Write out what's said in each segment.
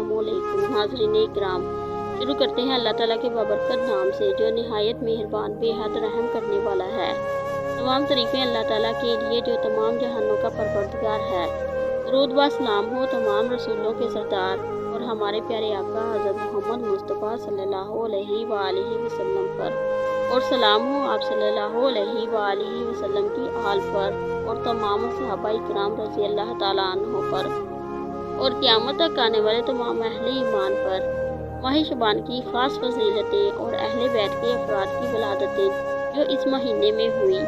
अस्सलामुअलैकुम नाज़रीन इकराम। शुरू करते हैं अल्लाह ताला के बाबरकत नाम से जो निहायत मेहरबान बेहद रहम करने वाला है। तमाम तरीफ़ें अल्लाह ताला के लिए जो तमाम जहानों का परवरदिगार है। दरूद व सलाम हो तमाम रसूलों के सरदार और हमारे प्यारे आका हज़रत मोहम्मद मुस्तफ़ा सल्लल्लाहु अलैहि वसल्लम पर, और सलाम हो आप सल्लल्लाहु अलैहि वसल्लम की आल पर और तमाम सहाबा इकराम रज़ी अल्लाह ताला अन्हों पर और क़यामत तक आने वाले तमाम अहले ईमान पर। माह शबान की ख़ास फजीलतें और अहले बैत के अफराद की वलादतें जो इस महीने में हुई,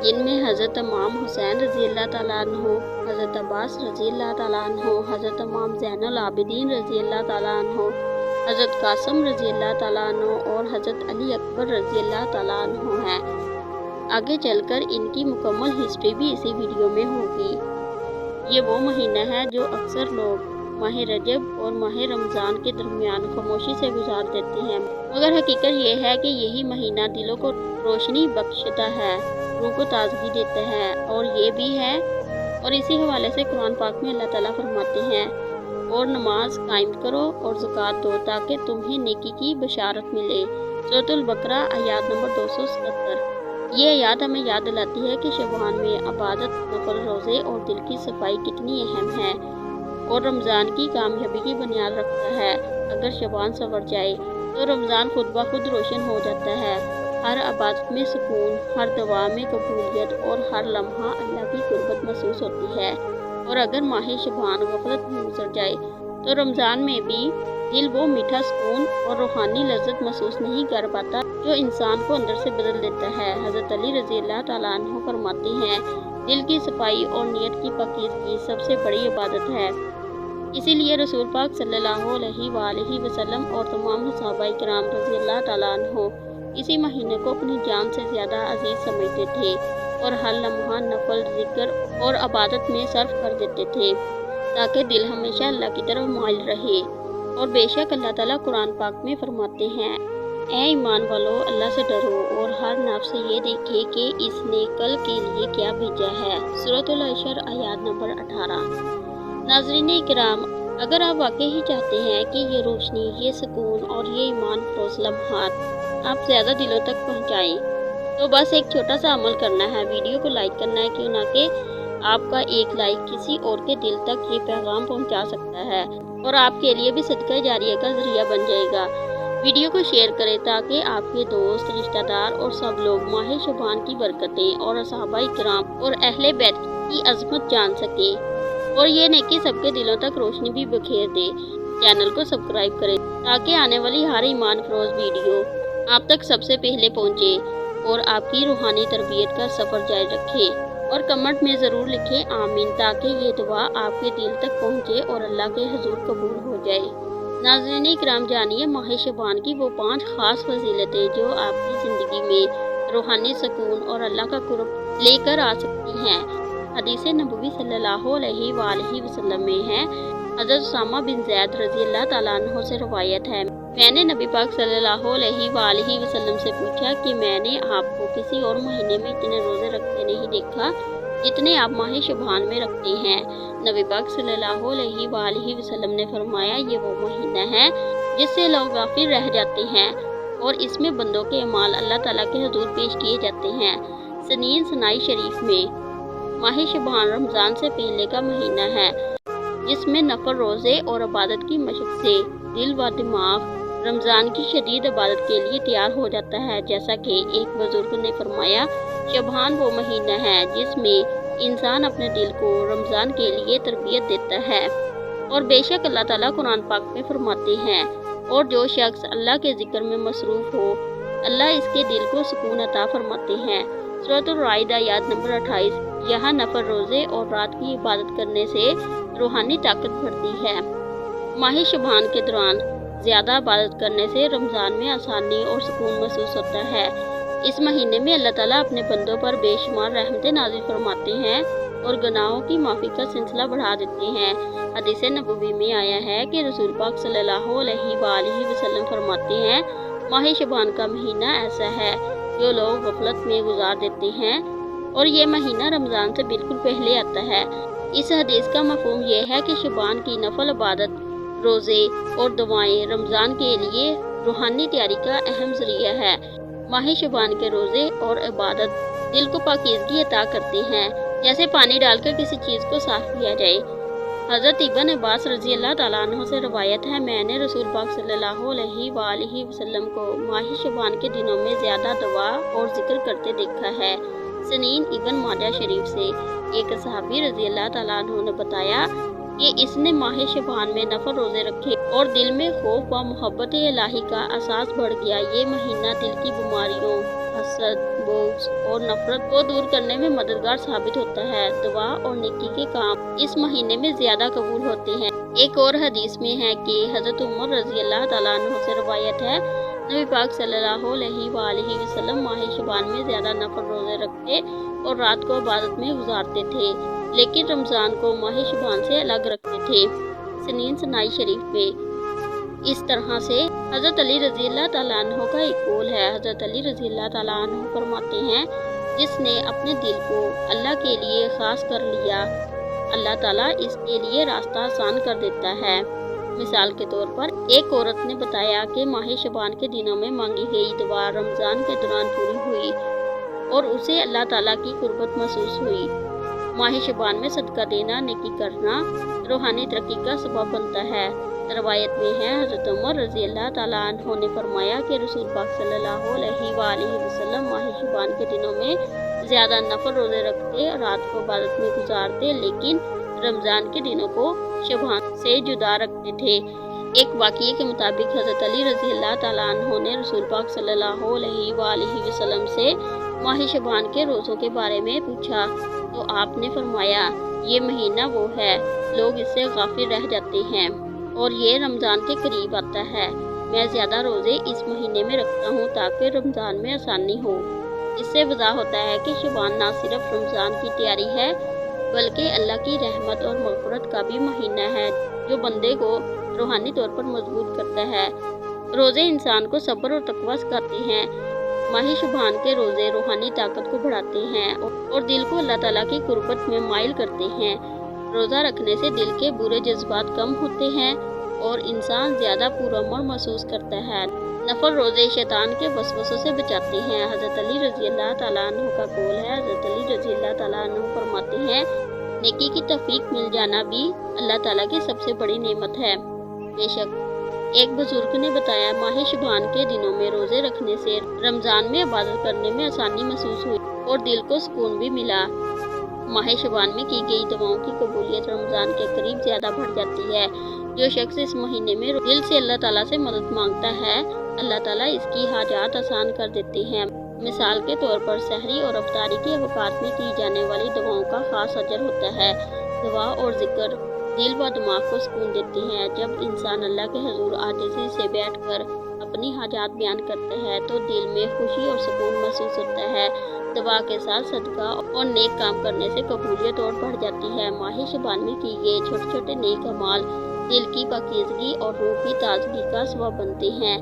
जिनमें हज़रत इमाम हुसैन रज़ी अल्लाह ताला अन्हो, हज़रत अब्बास रज़ी अल्लाह ताला अन्हो, हज़रत इमाम ज़ैनुल आबिदीन रज़ी अल्लाह ताला अन्हो, हज़रत कासिम रज़ी अल्लाह ताला अन्हो और हज़रत अली अकबर रज़ी अल्लाह ताला अन्हो हैं। आगे चलकर इनकी मुकम्मल हिस्ट्री भी इसी वीडियो में होगी। ये वो महीना है जो अक्सर लोग माह रजब और माह रमज़ान के दरमियान खामोशी से गुजार देते हैं, मगर हकीकत ये है कि यही महीना दिलों को रोशनी बख्शता है, रूह को ताजगी देता है। और ये भी है, और इसी हवाले से कुरान पाक में अल्लाह ताला फरमाते हैं, और नमाज कायम करो और ज़कात दो ताकि तुम्हें नेकी की बशारत मिले। सूरतुल बकरा आयत नंबर 277। ये आयत हमें याद दिलाती है कि शबान में इबादत, नफल रोज़े और दिल की सफाई कितनी अहम है और रमज़ान की कामयाबी की बुनियाद रखता है। अगर शबान संवर जाए तो रमज़ान खुद ब खुद रोशन हो जाता है। हर इबादत में सुकून, हर दुआ में कबूलियत और हर लम्हा अल्लाह की कुर्बत महसूस होती है। और अगर माह शबान गफलत में गुजर जाए तो रमज़ान में भी दिल वो मीठा सुकून और रूहानी लज्जत महसूस नहीं कर पाता जो इंसान को अंदर से बदल देता है। हज़रत अली रज़ी अल्लाह ताला अन्हु फरमाते हैं, दिल की सफाई और नीयत की पाकीज़गी सबसे बड़ी इबादत है। इसीलिए रसूल पाक सल्लल्लाहु अलैहि वसल्लम और तमाम सहाबा इकराम रज़ी अल्लाह ताला अन्हु इसी महीने को अपनी जान से ज़्यादा अजीज़ समझते थे और हर लम्हा नफल, जिक्र और इबादत में सर्फ कर देते थे ताकि दिल हमेशा अल्लाह की तरफ माइल रहे। और बेशक अल्लाह ताला कुरान पाक में फरमाते हैं, ऐ ईमान वालों, अल्लाह से डरो और हर नफ्स ये देखे कि इसने कल के लिए क्या भेजा है। सूरतुल हशर आयत नंबर 18। नाज़रीन इकराम, अगर आप वाकई ही चाहते हैं कि ये रोशनी, ये सुकून और ये ईमान फरोज़ लम्हात आप ज़्यादा दिलों तक पहुँचाएँ, तो बस एक छोटा सा अमल करना है, वीडियो को लाइक करना है। क्यों ना कि आपका एक लाइक किसी और के दिल तक ये पैगाम पहुंचा सकता है और आपके लिए भी सदका जारिया का जरिया बन जाएगा। वीडियो को शेयर करें ताकि आपके दोस्त, रिश्तेदार और सब लोग माह शबान की बरकतें और सहाबा इकराम और अहले बैत की अजमत जान सके और ये नेकी सबके दिलों तक रोशनी भी बखेर दे। चैनल को सब्सक्राइब करें ताकि आने वाली हर ईमान फरोज वीडियो आप तक सबसे पहले पहुँचे और आपकी रूहानी तरबियत का सफ़र जारी रखे। और कमेंट में ज़रूर लिखें आमीन, ताकि ये दुआ आपके दिल तक पहुँचे और अल्लाह के हुजूर कबूल हो जाए। नाज़रीन इकराम, जानिए माह शबान की वो 5 ख़ास फजीलतें जो आपकी ज़िंदगी में रूहानी सुकून और अल्लाह का कुर्ब लेकर आ सकती हैं। हदीस नबवी सल्लल्लाहु अलैहि वसल्लम में है, हज़रत उसामा बिन ज़ैद रज़ी अल्लाह ताला अन्हु से रवायत है, मैंने नबी पाक सल्लल्लाहु अलैहि वसल्लम से पूछा कि मैंने आपको किसी और महीने में इतने रोज़े रखते नहीं देखा जितने आप माह शबान में रखते हैं। नबी पाक सल्लल्लाहु अलैहि वसल्लम ने फरमाया, ये वो महीना है जिससे लोग गाफिल रह जाते हैं और इसमें बंदों के अमाल अल्लाह ताला के हुजूर पेश किए जाते हैं। सनीन सनाई शरीफ में माह शबान रमज़ान से पहले का महीना है जिसमें नफल रोज़े और इबादत की मशक से दिल व दिमाग रमज़ान की शदीद इबादत के लिए तैयार हो जाता है। जैसा कि एक बुजुर्ग ने फरमाया, शबान वो महीना है जिसमें इंसान अपने दिल को रमज़ान के लिए तरबियत देता है। और बेशक अल्लाह ताला कुरान पाक में फरमाते हैं, और जो शख्स अल्लाह के जिक्र में मसरूफ़ हो अल्लाह इसके दिल को सुकून अता फरमाते हैं। सूरतुल राइद आयत नंबर 28। यहाँ नफल रोज़े और रात की इबादत करने से रूहानी ताकत बढ़ती है। माह शबान के दौरान ज़्यादा इबादत करने से रमज़ान में आसानी और सुकून महसूस होता है। इस महीने में अल्लाह ताला अपने बंदों पर बेशुमार रहमतें नाज़िल फरमाते हैं और गुनाहों की माफ़ी का सिलसिला बढ़ा देते हैं। हदीस नबवी में आया है कि रसूल पाक सल्लल्लाहु अलैहि वसल्लम फरमाते हैं, माह शबान का महीना ऐसा है जो लोग गफलत में गुजार देते हैं और ये महीना रमज़ान से बिल्कुल पहले आता है। इस हदीस का मफहूम ये है कि शबान की नफल इबादत रोज़े और दुआएं रमज़ान के लिए रूहानी तैयारी का अहम ज़रिया है। माह शबान के रोज़े और इबादत दिल को पाकीज़गी अता करते हैं, जैसे पानी डालकर किसी चीज़ को साफ़ किया जाए। हज़रत इब्न अब्बास रज़ी अल्लाह ताला अन्हु से रवायत है, मैंने रसूल पाक सल्लल्लाहु अलैहि वसल्लम को माह शबान के दिनों में ज़्यादा दुआ और ज़िक्र करते देखा है। सनीन इब्न माजा शरीफ से एक सहाबी रज़ी अल्लाह ताला अन्हु ने बताया कि इसने माह शबान में नफल रोज़े रखे और दिल में खौफ व मोहब्बत इलाही का एहसास बढ़ गया। ये महीना दिल की बीमारियों, हसद, बोझ और नफरत को दूर करने में मददगार साबित होता है। दुआ और नेकी के काम इस महीने में ज़्यादा कबूल होते हैं। एक और हदीस में है कि हज़रत उमर रज़ी अल्लाह ताला अन्हु से रवायत है, नबी पाक सल्लल्लाहु अलैहि वसल्लम माह शबान में ज़्यादा नफल रोज़े रखते और रात को इबादत में गुजारते थे, लेकिन रमज़ान को माह शबान से अलग रखते थे। सनीन सनाई शरीफ में इस तरह से हज़रत अली रज़ी अल्लाह ताला अन्हु का एक कौल है। हज़रत अली रज़ी अल्लाह ताला अन्हु फरमाते हैं, जिसने अपने दिल को अल्लाह के लिए ख़ास कर लिया, अल्लाह ताला इसके लिए रास्ता आसान कर देता है। मिसाल के तौर पर एक औरत ने बताया कि माह शबान के दिनों में मांगी गई दुआ रमज़ान के दौरान पूरी हुई और उसे अल्लाह ताला की कुर्बत महसूस हुई। माह शबान में सदका देना, नेकी करना रूहानी तरक्की का सबब बनता है। रवायत में है, हज़रत उमर रज़ी अल्लाह ताला अन्हु ने फरमाया कि रसूल पाक सल्लल्लाहु अलैहि वसल्लम माह शबान के दिनों में ज़्यादा नफल रोज़े रखते, रात को इबादत में गुजारते, लेकिन रमज़ान के दिनों को शबान से जुदा रखते थे। एक वाक़ये के मुताबिक हज़रत अली रज़ी अल्लाह ताला अन्हु ने रसूल पाक सल्लल्लाहु अलैहि वसल्लम से माह शबान के रोज़ों के बारे में पूछा, तो आपने फरमाया, ये महीना वो है, लोग इससे गाफिल रह जाते हैं और ये रमज़ान के करीब आता है। मैं ज़्यादा रोज़े इस महीने में रखता हूँ ताकि रमज़ान में आसानी हो। इससे वज़ाह होता है कि शबान ना सिर्फ रमज़ान की तैयारी है, बल्कि अल्लाह की रहमत और मग़फ़िरत का भी महीना है, जो बंदे को रूहानी तौर पर मजबूत करता है। रोज़े इंसान को सब्र और तक़वा सिखाते हैं। माह शबान के रोज़े रूहानी ताकत को बढ़ाते हैं और दिल को अल्लाह ताला की कुर्बत में माइल करते हैं। रोज़ा रखने से दिल के बुरे जज्बात कम होते हैं और इंसान ज़्यादा पुरअमन महसूस करता है। नफल रोज़े शैतान के वसवसों से बचाते हैं। हज़रत अली रज़ी अल्लाह ताला अन्हु का कौल है, हज़रत अली रज़ी अल्लाह ताला अन्हु फरमाते हैं, नेकी की तौफीक मिल जाना भी अल्लाह ताला की सबसे बड़ी नेमत है। बेशक एक बुजुर्ग ने बताया, माह शबान के दिनों में रोज़े रखने से रमज़ान में इबादत करने में आसानी महसूस हुई और दिल को सुकून भी मिला। माह शबान में की गई दुआओं की कबूलियत रमज़ान के करीब ज़्यादा बढ़ जाती है। जो शख्स इस महीने में दिल से अल्लाह ताला से मदद मांगता है, अल्लाह ताला इसकी हाजात आसान कर देते हैं। मिसाल के तौर पर सहरी और अफ्तारी के अवकात में की जाने वाली दुआओं का खास अजर होता है। दुआ और ज़िक्र दिल व दिमाग को सुकून देते हैं। जब इंसान अल्लाह के हुज़ूर आजिज़ी से बैठकर अपनी हाजात बयान करता है तो दिल में खुशी और सुकून महसूस होता है। दुआ के साथ सदका और नेक काम करने से कबूलियत और बढ़ जाती है। माह शबान में की गए छोटे छोटे नेक अमाल दिल की पाकीज़गी और रूह की ताजगी का सबब बनते हैं।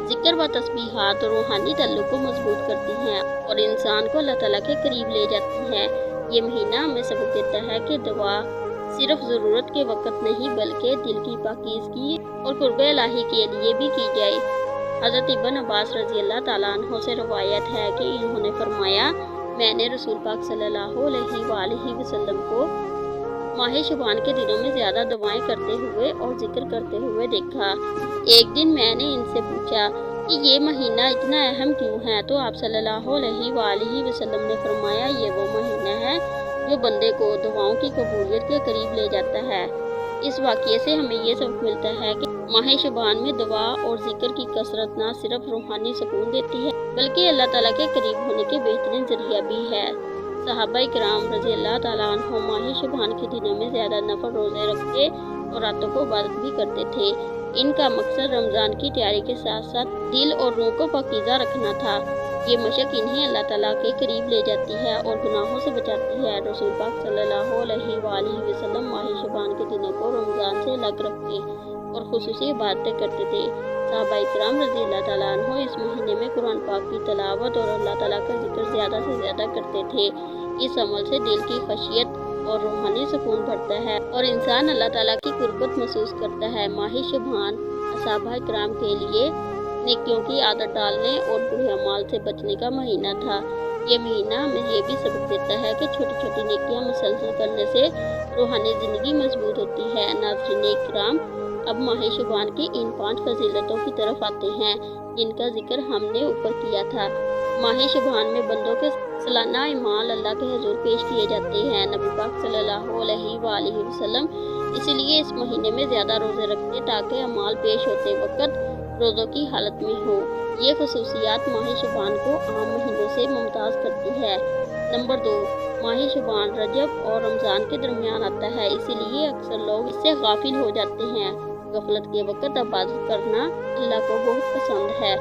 जिक्र व तस्बीहात रूहानी ताल्लुक को मजबूत करती हैं और इंसान को अल्लाह ताला के करीब ले जाती हैं। ये महीना हमें सबक देता है कि दुआ सिर्फ ज़रूरत के वक़्त नहीं, बल्कि दिल की पाकीज़गी और कुर्ब इलाही के लिए भी की जाए। हज़रत इब्न अब्बास रज़ी अल्लाह ताला अन्हु से रवायत है कि इन्होंने फरमाया, मैंने रसूल पाक सल्लल्लाहु अलैहि वसल्लम को माह शबान के दिनों में ज़्यादा दुआएं करते हुए और जिक्र करते हुए देखा। एक दिन मैंने इनसे पूछा कि ये महीना इतना अहम क्यों है, तो आप सल्लल्लाहु अलैहि वसल्लम ने फरमाया, ये वो महीना है जो बंदे को दुआओं की कबूलियत के करीब ले जाता है। इस वाक़ये से हमें ये सबक मिलता है कि माह शबान में दुआ और जिक्र की कसरत न सिर्फ रूहानी सुकून देती है, बल्कि अल्लाह ताला के करीब होने के बेहतरीन ज़रिया भी है। सहाबा इकराम रज़ी अल्लाह ताला अन्हुम माह शबान के दिनों में ज़्यादा नफल रोज़े रखते और रातों को इबादत भी करते थे। इनका मकसद रमज़ान की तैयारी के साथ साथ दिल और रूह को पाकीज़ा रखना था। ये मशक इन्हें अल्लाह ताला के करीब ले जाती है और गुनाहों से बचाती है। रसूल पाक सल्लल्लाहु अलैहि वसल्लम माह शबान के दिनों को रमज़ान से अलग रखते और खुसूसी इबादतें करते थे। सहाबा इकराम रज़ी अल्लाह ताला अन्हुम इस महीने में कुरान पाक की तिलावत और अल्लाह ताला का जिक्र ज़्यादा से ज़्यादा करते थे। इस अमल से दिल की खशियत और रूहानी सुकून बढ़ता है और इंसान अल्लाह ताला की कुर्बत महसूस करता है। माह शबान असहाबा किराम के लिए नेकियों की आदत डालने और बुरे अमाल से बचने का महीना था। ये महीना हमें ये भी सबक देता है कि छोटी छोटी नेकियां मुसलसल करने से रूहानी ज़िंदगी मजबूत होती है। नाज़रीन किराम, अब माह शबान की इन 5 फजीलतों की तरफ आते हैं जिनका जिक्र हमने ऊपर किया था। माह शबान में बंदों के सालाना अमाल अल्लाह के हुजूर पेश किए जाते हैं। नबी पाक सल्लल्लाहु अलैहि वसल्लम इसलिए इस महीने में ज़्यादा रोज़े रखते ताकि अमाल पेश होते वक्त रोज़ों की हालत में हो। ये खसूसियात माह शबान को आम महीनों से मुमताज़ करती है। नंबर 2, माह शबान रजब और रमज़ान के दरमियान आता है, इसीलिए अक्सर लोग इससे गाफिल हो जाते हैं। गफलत के वक्त इबादत करना अल्लाह को बहुत पसंद है।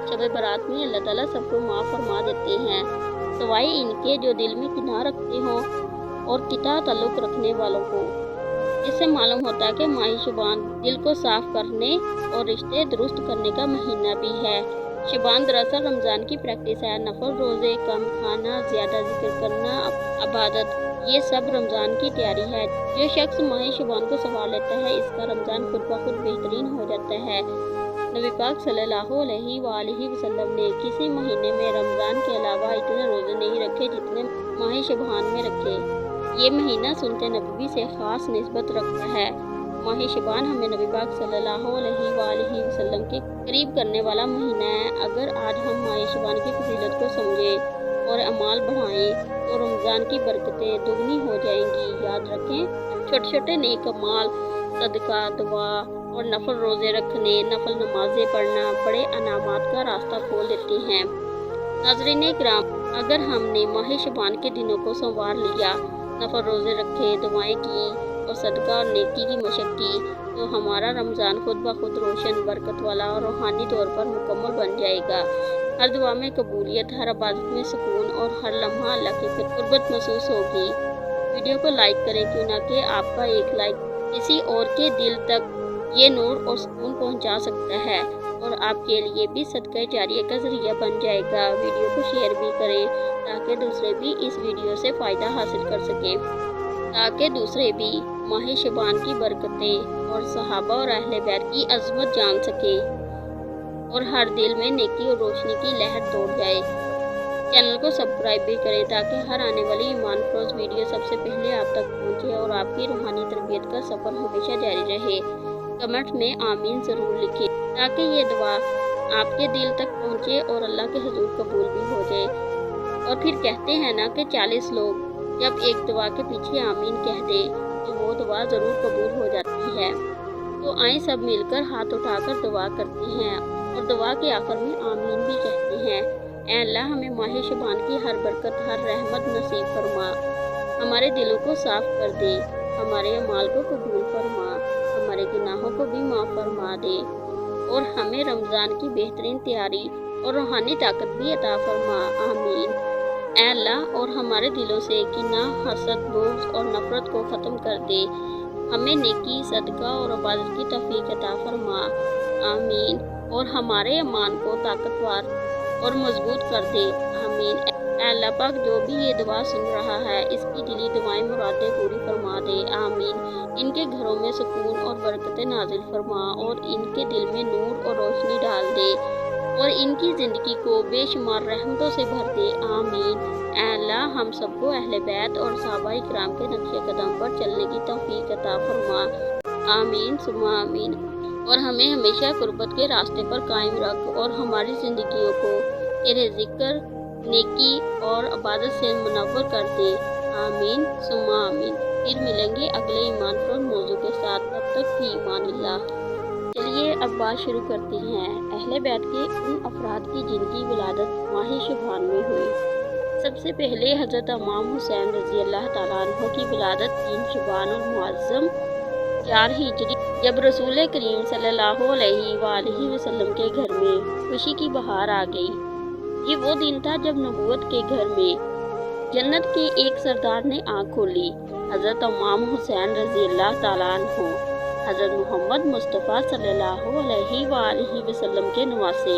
शब बारात में अल्लाह ताला सबको माफ़ फरमा देते हैं, सवाए इनके जो दिल में किनार रखते हों और किता ताल्लुक़ रखने वालों को। इससे मालूम होता है कि माह शबान दिल को साफ करने और रिश्ते दुरुस्त करने का महीना भी है। शबान दरअसल रमज़ान की प्रैक्टिस है। नफल रोज़े, कम खाना, ज़्यादा जिक्र करना, इबादत, ये सब रमज़ान की तैयारी है। जो शख्स माह शबान को संभाल लेता है इसका रमज़ान खुद ब खुद बेहतरीन हो जाता है। नबी पाक सल्लल्लाहु अलैहि वसल्लम ने किसी महीने में रमज़ान के अलावा इतने रोज़े नहीं रखे जितने माह शबान में रखे। ये महीना सुन्नत नबवी से ख़ास निस्बत रखता है। माह शबान हमें नबी पाक सल्लल्लाहु अलैहि वसल्लम के करीब करने वाला महीना है। अगर आज हम माह शबान की फजीलत को समझें और अमाल बढ़ाएं तो रमज़ान की बरकतें दुगनी हो जाएंगी। याद रखें, छोटे छोटे नेक अमाल, सदका, दुआ और नफल रोज़े रखने, नफल नमाजें पढ़ना बड़े अनामात का रास्ता खोल देते हैं। नाज़रीन किराम, अगर हमने माह शबान के दिनों को संवार लिया, नफल रोज़े रखे, दुआएं की और सदका और नेकी की मशक की, तो हमारा रमज़ान खुद ब खुद रोशन, बरकत वाला और रूहानी तौर पर मुकम्मल बन जाएगा। हर दुआ में कबूलियत, हर इबादत में सुकून और हर लम्हा अल्लाह की कुर्बत महसूस होगी। वीडियो को लाइक करें, क्यों ना कि आपका एक लाइक किसी और के दिल तक ये नूर और सुकून पहुंचा सकता है और आपके लिए भी सदका जारिया का ज़रिया बन जाएगा। वीडियो को शेयर भी करें ताकि दूसरे भी इस वीडियो से फ़ायदा हासिल कर सकें, ताकि दूसरे भी माह शबान की बरकतें और सहाबा और अहले बैत की अज़मत जान सकें और हर दिल में नेकी और रोशनी की लहर दौड़ जाए। चैनल को सब्सक्राइब भी करें ताकि हर आने वाली ईमान फरोज़ वीडियो सबसे पहले आप तक पहुंचे और आपकी रूहानी तरबियत का सफ़र हमेशा जारी रहे। कमेंट में आमीन ज़रूर लिखें ताकि ये दुआ आपके दिल तक पहुंचे और अल्लाह के हुजूर कबूल भी हो जाए। और फिर कहते हैं ना कि 40 लोग जब एक दुआ के पीछे आमीन कह दे तो वो दुआ ज़रूर कबूल हो जाती है। तो आए सब मिलकर हाथ उठाकर दुआ करते हैं और दुआ के आखिर में आमीन भी कहते हैं। ऐ अल्लाह, हमें माह शबान की हर बरकत, हर रहमत नसीब फरमा, हमारे दिलों को साफ कर दे, हमारे अमाल को कबूल फरमा, हमारे गुनाहों को भी माफ़ फरमा दे और हमें रमज़ान की बेहतरीन तैयारी और रूहानी ताकत भी अता फरमा। आमीन। ऐ अल्लाह, और हमारे दिलों से किना, हसद, बुग़्ज़ और नफ़रत को ख़त्म कर दे, हमें नेकी, सदका और इबादत की तौफ़ीक़ अता फरमा। आमीन। और हमारे ईमान को ताकतवर और मजबूत कर दे। आमीन। ऐ अल्लाह पाक, जो भी ये दुआ सुन रहा है इसकी दिली दुआएं मुरादें पूरी फरमा दे। आमीन। इनके घरों में सुकून और बरकतें नाजिल फरमा और इनके दिल में नूर और रोशनी डाल दे और इनकी ज़िंदगी को बेशुमार रहमतों से भर दे। आमीन। ऐ अल्लाह, हम सबको अहले बैत और सहाबा किराम के नक्शे कदम पर चलने की तौफ़ीक़ अता फरमा। आमीन सुम्मा आमीन। और हमें हमेशा कुर्बत के रास्ते पर कायम रख और हमारी ज़िंदगियों को तेरे ज़िक्र, नेकी और इबादत से मुनव्वर कर दे। आमीन सुम्मा आमीन। फिर मिलेंगे अगले ईमान पर मौजू के साथ, तब तक फी ईमानिल्लाह। चलिए अब बात शुरू करते हैं अहले बैत के उन अफराद की जिनकी विलादत माह शबान में हुई। सबसे पहले हज़रत इमाम हुसैन रज़ी अल्लाह तआला अन्हु की विलादत 3 शबान और मुअज़्ज़म 4 हिजरी, जब रसूल करीम सल्लल्लाहु अलैहि वसल्लम के घर में खुशी की बहार आ गई। ये वो दिन था जब नबूवत के घर में जन्नत के एक सरदार ने आँख खोली। हज़रत इमाम हुसैन रज़ी अल्लाह तआला अन्हु हज़रत मोहम्मद मुस्तफ़ा सल्लल्लाहु अलैहि वसल्लम के नवासे,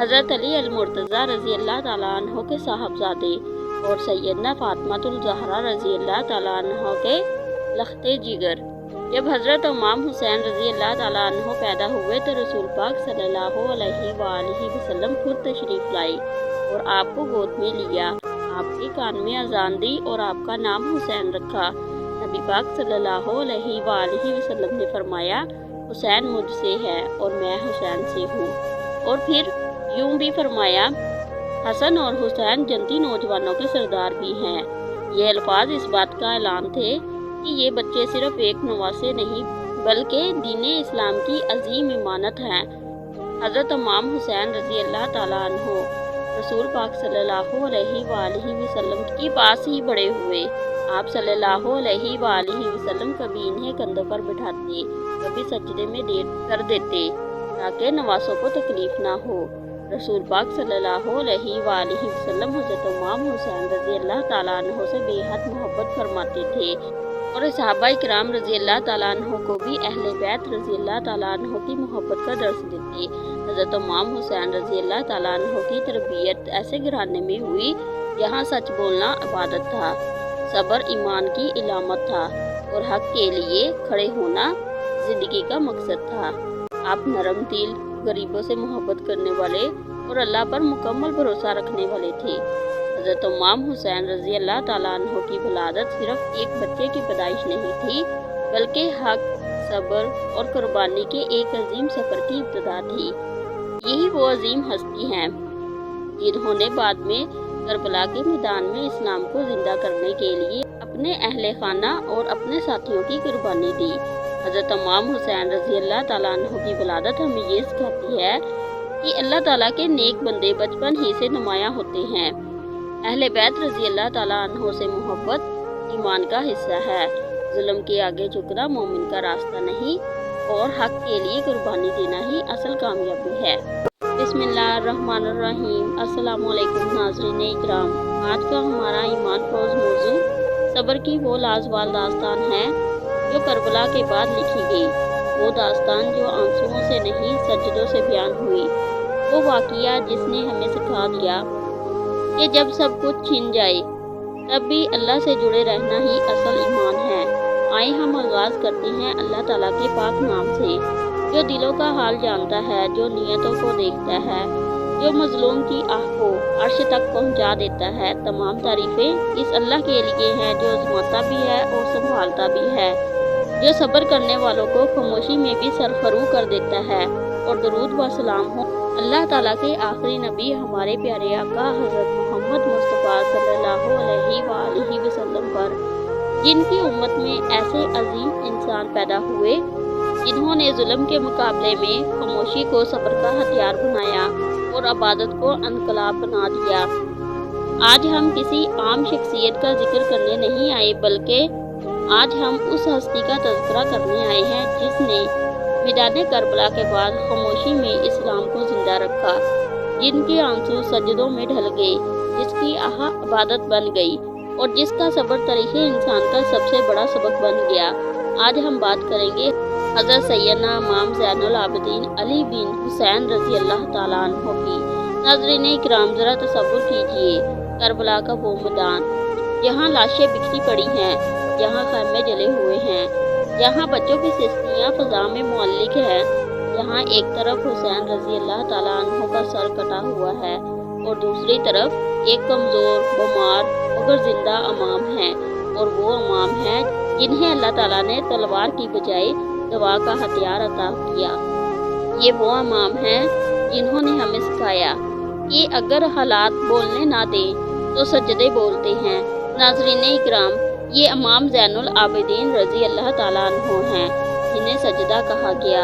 हज़रत अली अल मुर्तज़ा रज़ी अल्लाह तआला अन्हु के साहबजादे और सैयदना फातिमातुल ज़हरा रज़ी अल्लाह ताला अन्हा के लख्ते जिगर। जब हज़रत इमाम हुसैन रज़ी अल्लाह ताला अन्हु पैदा हुए तो रसूल पाक सल्लल्लाहु अलैहि वसल्लम खुद तशरीफ़ लाए और आपको गोद में लिया, आपके कान में अजान दी और आपका नाम हुसैन रखा। नबी पाक सल्लल्लाहु अलैहि वसल्लम ने फरमाया, हुसैन मुझसे है और मैं हुसैन से हूँ। और फिर यूँ भी फरमाया, हसन और हुसैन जन्नती नौजवानों के सरदार भी हैं। ये अल्फाज इस बात का ऐलान थे कि ये बच्चे सिर्फ एक नवासे नहीं बल्कि दीन इस्लाम की अजीम इमानत हैं। हज़रत इमाम हुसैन रज़ी अल्लाह ताला अन्हु रसूल पाक सल्लल्लाहु अलैहि वसल्लम के पास ही बड़े हुए। आप सल्लल्लाहु अलैहि वसल्लम कभी इन्हें कंधों पर बिठाते, कभी सजदे में देर कर देते ताकि नवासों को तकलीफ ना हो। रसूल पाक सल्लल्लाहु अलैहि वसल्लम हज़रत इमाम हुसैन रज़ी अल्लाह ताला अन्हु से बेहद मोहब्बत फरमाते थे और सहाबाए किराम रज़ी अल्लाह ताला अन्हु को भी अहले बैत रज़ी अल्लाह ताला अन्हु की मोहब्बत का दर्स देते। हज़रत इमाम हुसैन रज़ी अल्लाह ताला अन्हु की तरबियत ऐसे घराने में हुई जहाँ सच बोलना इबादत था, सब्र ईमान की इलामत था और हक के लिए खड़े होना जिंदगी का मकसद था। आप नरम दिल, गरीबों से मोहब्बत करने वाले और अल्लाह पर मुकम्मल भरोसा रखने वाले थे। हज़रत इमाम हुसैन रज़ी अल्लाह ताला अन्हु की वलादत सिर्फ एक बच्चे की पैदाइश नहीं थी बल्कि हक, सब्र और कुर्बानी के एक अजीम सफ़र की इब्तिदा थी। यही वो अजीम हस्ती हैं जिन्होंने बाद में करबला के मैदान में इस्लाम को जिंदा करने के लिए अपने अहले खाना और अपने साथियों की कुर्बानी दी। हज़रत इमाम हुसैन रज़ी अल्लाह ताला अन्हु की वलादत हमें ये सिखाती है कि अल्लाह ताला के नेक बंदे बचपन ही से नुमायाँ होते हैं। अहले बैत रज़ी अल्लाह ताला अन्हु से मोहब्बत ईमान का हिस्सा है। जुल्म के आगे झुकना मोमिन का रास्ता नहीं और हक के लिए कुर्बानी देना ही असल कामयाबी है। बिस्मिल्लाहिर्रहमानिर्रहीम। अस्सलाम वालेकुम नाज़रीन इकराम। आज का हमारा ईमान फरोज़ मौज़ू सब्र की वो लाजवाब दास्तान है जो करबला के बाद लिखी गई। वो दास्तान जो आंसुओं से नहीं सजदों से बयान हुई। वो वाक़िया जिसने हमें सिखा दिया कि जब सब कुछ छिन जाए तब भी अल्लाह से जुड़े रहना ही असल ईमान है। आए हम आगाज़ करते हैं अल्लाह ताला के पाक नाम से, जो दिलों का हाल जानता है, जो नियतों को देखता है, जो मजलूम की आह को अर्श तक पहुंचा देता है। तमाम तारीफ़ें इस अल्लाह के लिए हैं जो आज़माता भी है और संभालता भी है, जो सब्र करने वालों को खामोशी में भी सरफरू कर देता है। और दरूद व सलाम हो अल्लाह ताला के आखिरी नबी हमारे प्यारे आका हज़रत मोहम्मद मुस्तफ़ा सल्लल्लाहु अलैहि वसल्लम पर, जिनकी उम्मत में ऐसे अजीम इंसान पैदा हुए जिन्होंने जुल्म के मुकाबले में खामोशी को सब्र का हथियार बनाया और इबादत को इनकलाब बना दिया। आज हम किसी आम शख्सियत का जिक्र करने नहीं आए बल्कि आज हम उस हस्ती का तज़किरा करने आए हैं जिसने मैदान करबला के बाद खामोशी में इस्लाम को जिंदा रखा, जिनके आंसू सजदों में ढल गए, जिसकी आह इबादत बन गई और जिसका सब्र तरीक़े इंसान का सबसे बड़ा सबक बन गया। आज हम बात करेंगे हज़रत सैयदना इमाम ज़ैनुल आबिदीन अली बिन हुसैन रज़ी अल्लाह ताला अन्हु की। नाज़रीन इकराम, ज़रा तसव्वुर कीजिए करबला का वो मैदान जहाँ लाशें बिखरी पड़ी हैं, जहाँ खैमे जले हुए हैं, जहाँ बच्चों की सिस्तियाँ फ़ज़ा में मुअल्लिक है, जहाँ एक तरफ हुसैन रज़ी अल्लाह ताला अन्हु का सर कटा हुआ है और दूसरी तरफ एक कमज़ोर, बीमार मगर जिंदा इमाम है। और वो इमाम हैं जिन्हें अल्लाह ताला ने तलवार की बजाय दवा का हथियार अता किया। ये वो इमाम हैं जिन्होंने हमें सिखाया कि अगर हालात बोलने ना दें तो सजदे बोलते हैं। नाज़रीन इकराम, ये इमाम ज़ैनुल आबिदीन रज़ी अल्लाह ताला अन्हु हैं जिन्हें सजदा कहा गया,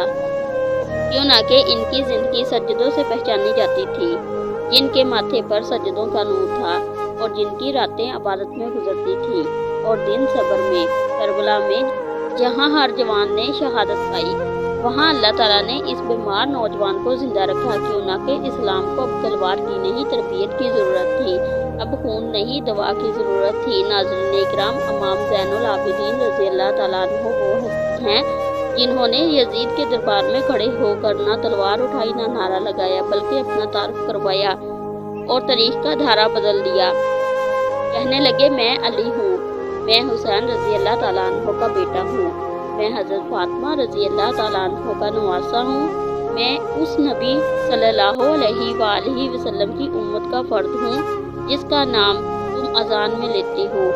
क्यों ना कि इनकी ज़िंदगी सजदों से पहचानी जाती थी, जिनके माथे पर सजदों का नूर था और जिनकी रातें इबादत में गुजरती थीं और दिन सब्र में। करबला में जहाँ हर जवान ने शहादत पाई, वहाँ अल्लाह ताला ने इस बीमार नौजवान को जिंदा रखा, क्यों ना कि इस्लाम को अब तलवार की नहीं तरबियत की ज़रूरत थी, अब खून नहीं दवा की ज़रूरत थी। नाज़रीन इकराम, इमाम ज़ैनुल आबिदीन रज़ी अल्लाह ताला अन्हु वो हस्ती हैं जिन्होंने यजीद के दरबार में खड़े होकर ना तलवार उठाई ना नारा लगाया, बल्कि अपना तारुफ करवाया और तारीख का धारा बदल दिया। कहने लगे, मैं अली हूँ, मैं हुसैन रज़ी अल्लाह ताला अन्हो का बेटा हूँ, मैं हज़रत फातिमा रज़ी अल्लाह ताला अन्हो का नवासा हूँ, मैं उस नबी सल्लल्लाहु अलैहि वसल्लम की उम्मत का फ़र्द हूँ जिसका नाम तुम अज़ान में लेते हो।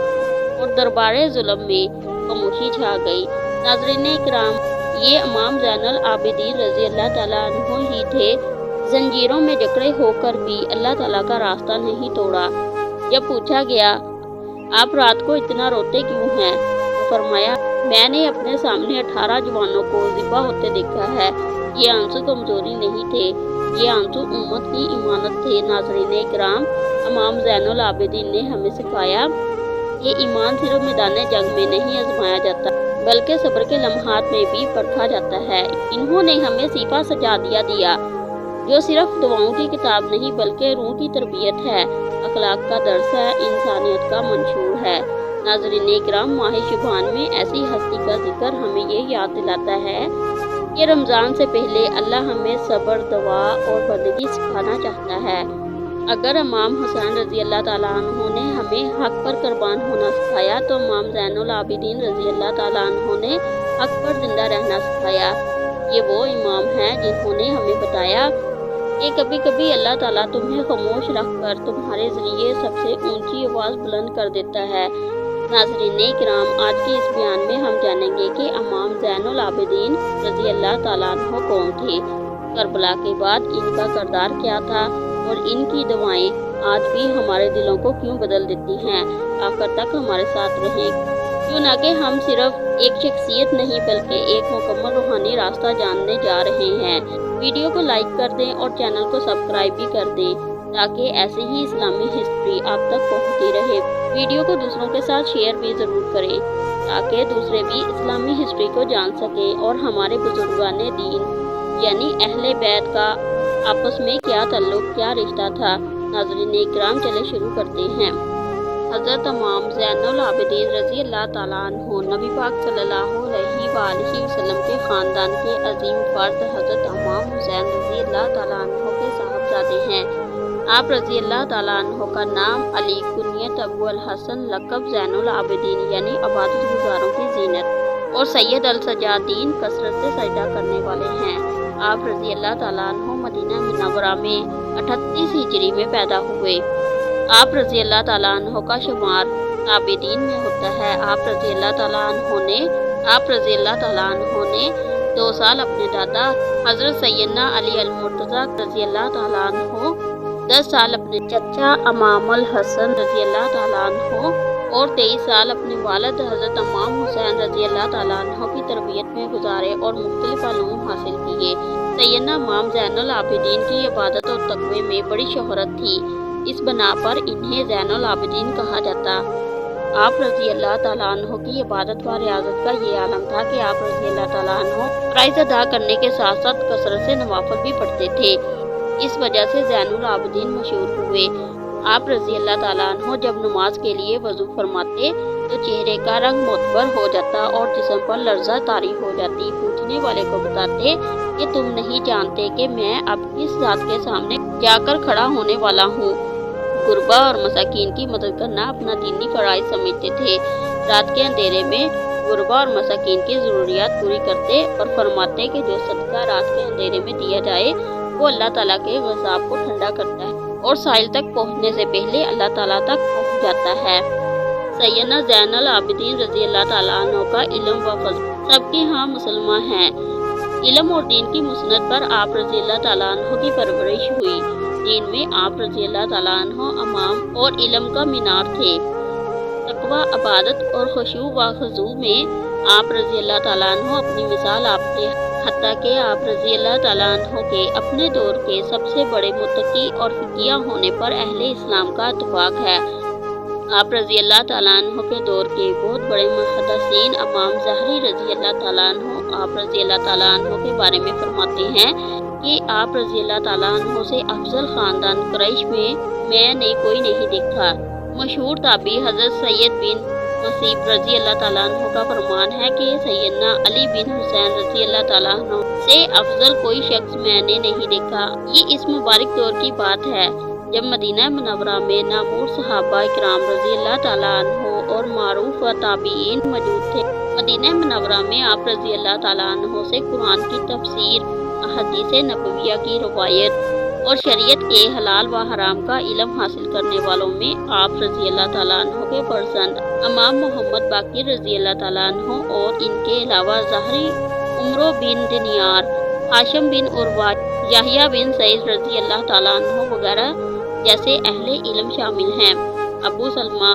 और दरबारे ज़ुल्म में खामोशी छा गई। नाज़रीन इकराम, ये इमाम ज़ैनुल आबिदीन रज़ी अल्लाह ताला अन्हो ही थे। जंजीरों में जकड़े होकर भी अल्लाह ताला का रास्ता नहीं तोड़ा। जब पूछा गया, आप रात को इतना रोते क्यों हैं, तो फरमाया, मैंने अपने सामने 18 जवानों को ज़िबा होते देखा है। ये आंसू कमज़ोरी नहीं थे, ये आंसू उम्मत की इमानत थे। नाज़रीन इकराम, इमाम ज़ैनुल आबिदीन ने हमें सिखाया कि ईमान सिर्फ मैदान जंग में नहीं आजमाया जाता, बल्कि सब्र के लम्हात में भी परखा जाता है। इन्होंने हमें सीफा सजादिया दिया, जो सिर्फ दुआओं की किताब नहीं बल्कि रूह की तरबियत है, अखलाक का दर्स है, इंसानियत का मंशूर है। नाज़रीन इकराम, माह शुबान में ऐसी हस्ती का जिक्र हमें ये याद दिलाता है कि रमज़ान से पहले अल्लाह हमें सब्र, दुआ और बंदगी सिखाना चाहता है। अगर इमाम हुसैन रज़ी अल्लाह ताला अन्हो ने हमें हक पर कुर्बान होना सिखाया, तो इमाम ज़ैनुल आबिदीन रज़ी अल्लाह ताला अन्हो ने हक पर जिंदा रहना सिखाया। ये वो इमाम हैं जिन्होंने हमें बताया कि कभी कभी अल्लाह ताला तुम्हें खामोश रखकर तुम्हारे ज़रिए सबसे ऊंची आवाज़ बुलंद कर देता है। नाज़रीन इकराम, आज के इस बयान में हम जानेंगे कि इमाम ज़ैनुल आबिदीन रज़ी अल्लाह ताला अन्हो कौन थे, करबला के बाद इनका किरदार क्या था और इनकी दुआएं आज भी हमारे दिलों को क्यों बदल देती हैं। आखिर तक हमारे साथ रहें, क्यों ना कि हम सिर्फ एक शख्सियत नहीं बल्कि एक मुकम्मल रूहानी रास्ता जानने जा रहे हैं। वीडियो को लाइक कर दें और चैनल को सब्सक्राइब भी कर दें, ताकि ऐसे ही इस्लामी हिस्ट्री आप तक पहुंचती रहे। वीडियो को दूसरों के साथ शेयर भी ज़रूर करें, ताकि दूसरे भी इस्लामी हिस्ट्री को जान सकें और हमारे बुजुर्गाने दीन यानी अहले बैत का आपस में क्या ताल्लुक़, क्या रिश्ता था। नाज़रीन इकराम, चले शुरू करते हैं। हज़रत इमाम ज़ैनुल आबिदीन रज़ी अल्लाह ताला अन्हो नबी पाक सल्लल्लाहु अलैहि वसल्लम के ख़ानदान के अजीम फ़र्द हज़रत इमाम हुसैन रज़ी अल्लाह ताला अन्हो के साहबजादे हैं। आप रज़ी अल्लाह ताला अन्हो का नाम अली, कुनियत अबू अल हसन, लक़ब ज़ैनुल आबिदीन यानी इबादत गुज़ारों की ज़ीनत, और सैयद अल सजादीन कसरत से सजदा करने वाले हैं। आप रज़ी अल्लाह ताला अन्हो मदीना मुनव्वरा में 38 हिजरी में पैदा हुए। आप रज़ी अल्लाह ताला अन्हो का शुमार आबिदीन में होता है। आप रज़ी अल्लाह ताला अन्हो ने 2 साल अपने दादा हज़रत सैयदना अली अल मुर्तज़ा रज़ी अल्लाह ताला अन्हो, 10 साल अपने चचा इमाम अल हसन रज़ी अल्लाह ताला अन्हो और 23 साल अपने वालिद हज़रत इमाम हुसैन रज़ी अल्लाह ताला अन्हो की तरबियत में गुजारे और मुख्तलिफ उलूम हासिल किए। सैयदना इमाम ज़ैनुल आबिदीन की इबादत और तक़वे में बड़ी शोहरत थी। इस बना पर इन्हें ज़ैनुल आबिदीन कहा जाता। आप रज़ी अल्लाह ताला अन्हो की इबादत व रियाज़त का ये आलम था कि आप रज़ी अल्लाह ताला अन्हो फ़राइज़ अदा करने के साथ साथ कसरत से नवाफिल भी पढ़ते थे। इस वजह से ज़ैनुल आबिदीन मशहूर हुए। आप रज़ी अल्लाह ताला अन्हो जब नमाज के लिए वज़ू फरमाते तो चेहरे का रंग मोतबर हो जाता और जिस्म पर लर्ज़ा तारी हो जाती। पूछने वाले को बताते कि तुम नहीं जानते कि मैं अब किस ज़ात के सामने जाकर खड़ा होने वाला हूँ। गुरबा और मसाकीन की मदद करना अपना दीनी फ़राइज़ समझते थे। रात के अंधेरे में गुरबा और मसाकीन की ज़रूरियात पूरी करते और फरमाते कि जो सदका रात के अंधेरे में दिया जाए वो अल्लाह ताला के गज़ाब को ठंडा करता है और साहिल तक पहुँचने से पहले अल्लाह ताला तक पहुँच जाता है। सैयदना ज़ैनुल आबिदीन रज़ी अल्लाह ताला अन्हो का इल्म व फज़्ल सबके यहाँ मुसलमान हैं। इल्म और दीन की मुसनद पर आप रज़ी अल्लाह ताला अन्हो की परवरिश हुई। दीन में आप रज़ी अल्लाह ताला अन्हो इमाम और इल्म का मीनार थे। तक़वा, इबादत और खुशू व खुज़ू में आप रज़ी अल्लाह ताला अन्हो अपनी मिसाल आपके, हत्ता कि आप रज़ी अल्लाह ताला अन्हो के अपने दौर के सबसे बड़े मुत्तकी और फ़िक़िया होने पर अहले इस्लाम का इत्तिफ़ाक़ है। आप रज़ी अल्लाह ताला अन्हो के दौर के बहुत बड़े मुहद्दिसीन इमाम ज़हरी रज़ी अल्लाह ताला अन्हो आप रज़ी अल्लाह ताला अन्हो के बारे में फरमाते हैं कि आप रज़ी अल्लाह ताला अन्हो से अफजल ख़ानदान कुरैश में मैंने कोई नहीं देखा। मशहूर ताबी हज़रत सैयद बिन मसीब रज़ी अल्लाह ताला अन्हो का फरमान है कि सैयदना अली बिन हुसैन रज़ी अल्लाह ताला अन्हो से अफजल कोई शख्स मैंने नहीं देखा। ये इस मुबारक दौर की बात है। जब मदीना मुनव्वरा में नामूर सहाबा इकराम रज़ी अल्लाह ताला अन्हो और मारूफ व ताबीईन मौजूद थे। मदीना मुनव्वरा में आप रज़ी अल्लाह ताला अन्हो से कुरान की तफसीर, अहदीस नबविया की रवायत और शरीयत के हलाल व हराम का इल्म हासिल करने वालों में आप रज़ी अल्लाह ताला अन्हो के फर्जंद इमाम मोहम्मद बाक़िर रज़ी अल्लाह ताला अन्हो और इनके अलावा ज़हरी, उमरो बिन दिनियार, हाशिम बिन उर्वा, याहिया बिन सईद रज़ी अल्लाह ताला अन्हो वगैरह जैसे अहले इल्म शामिल हैं। अबू सलमा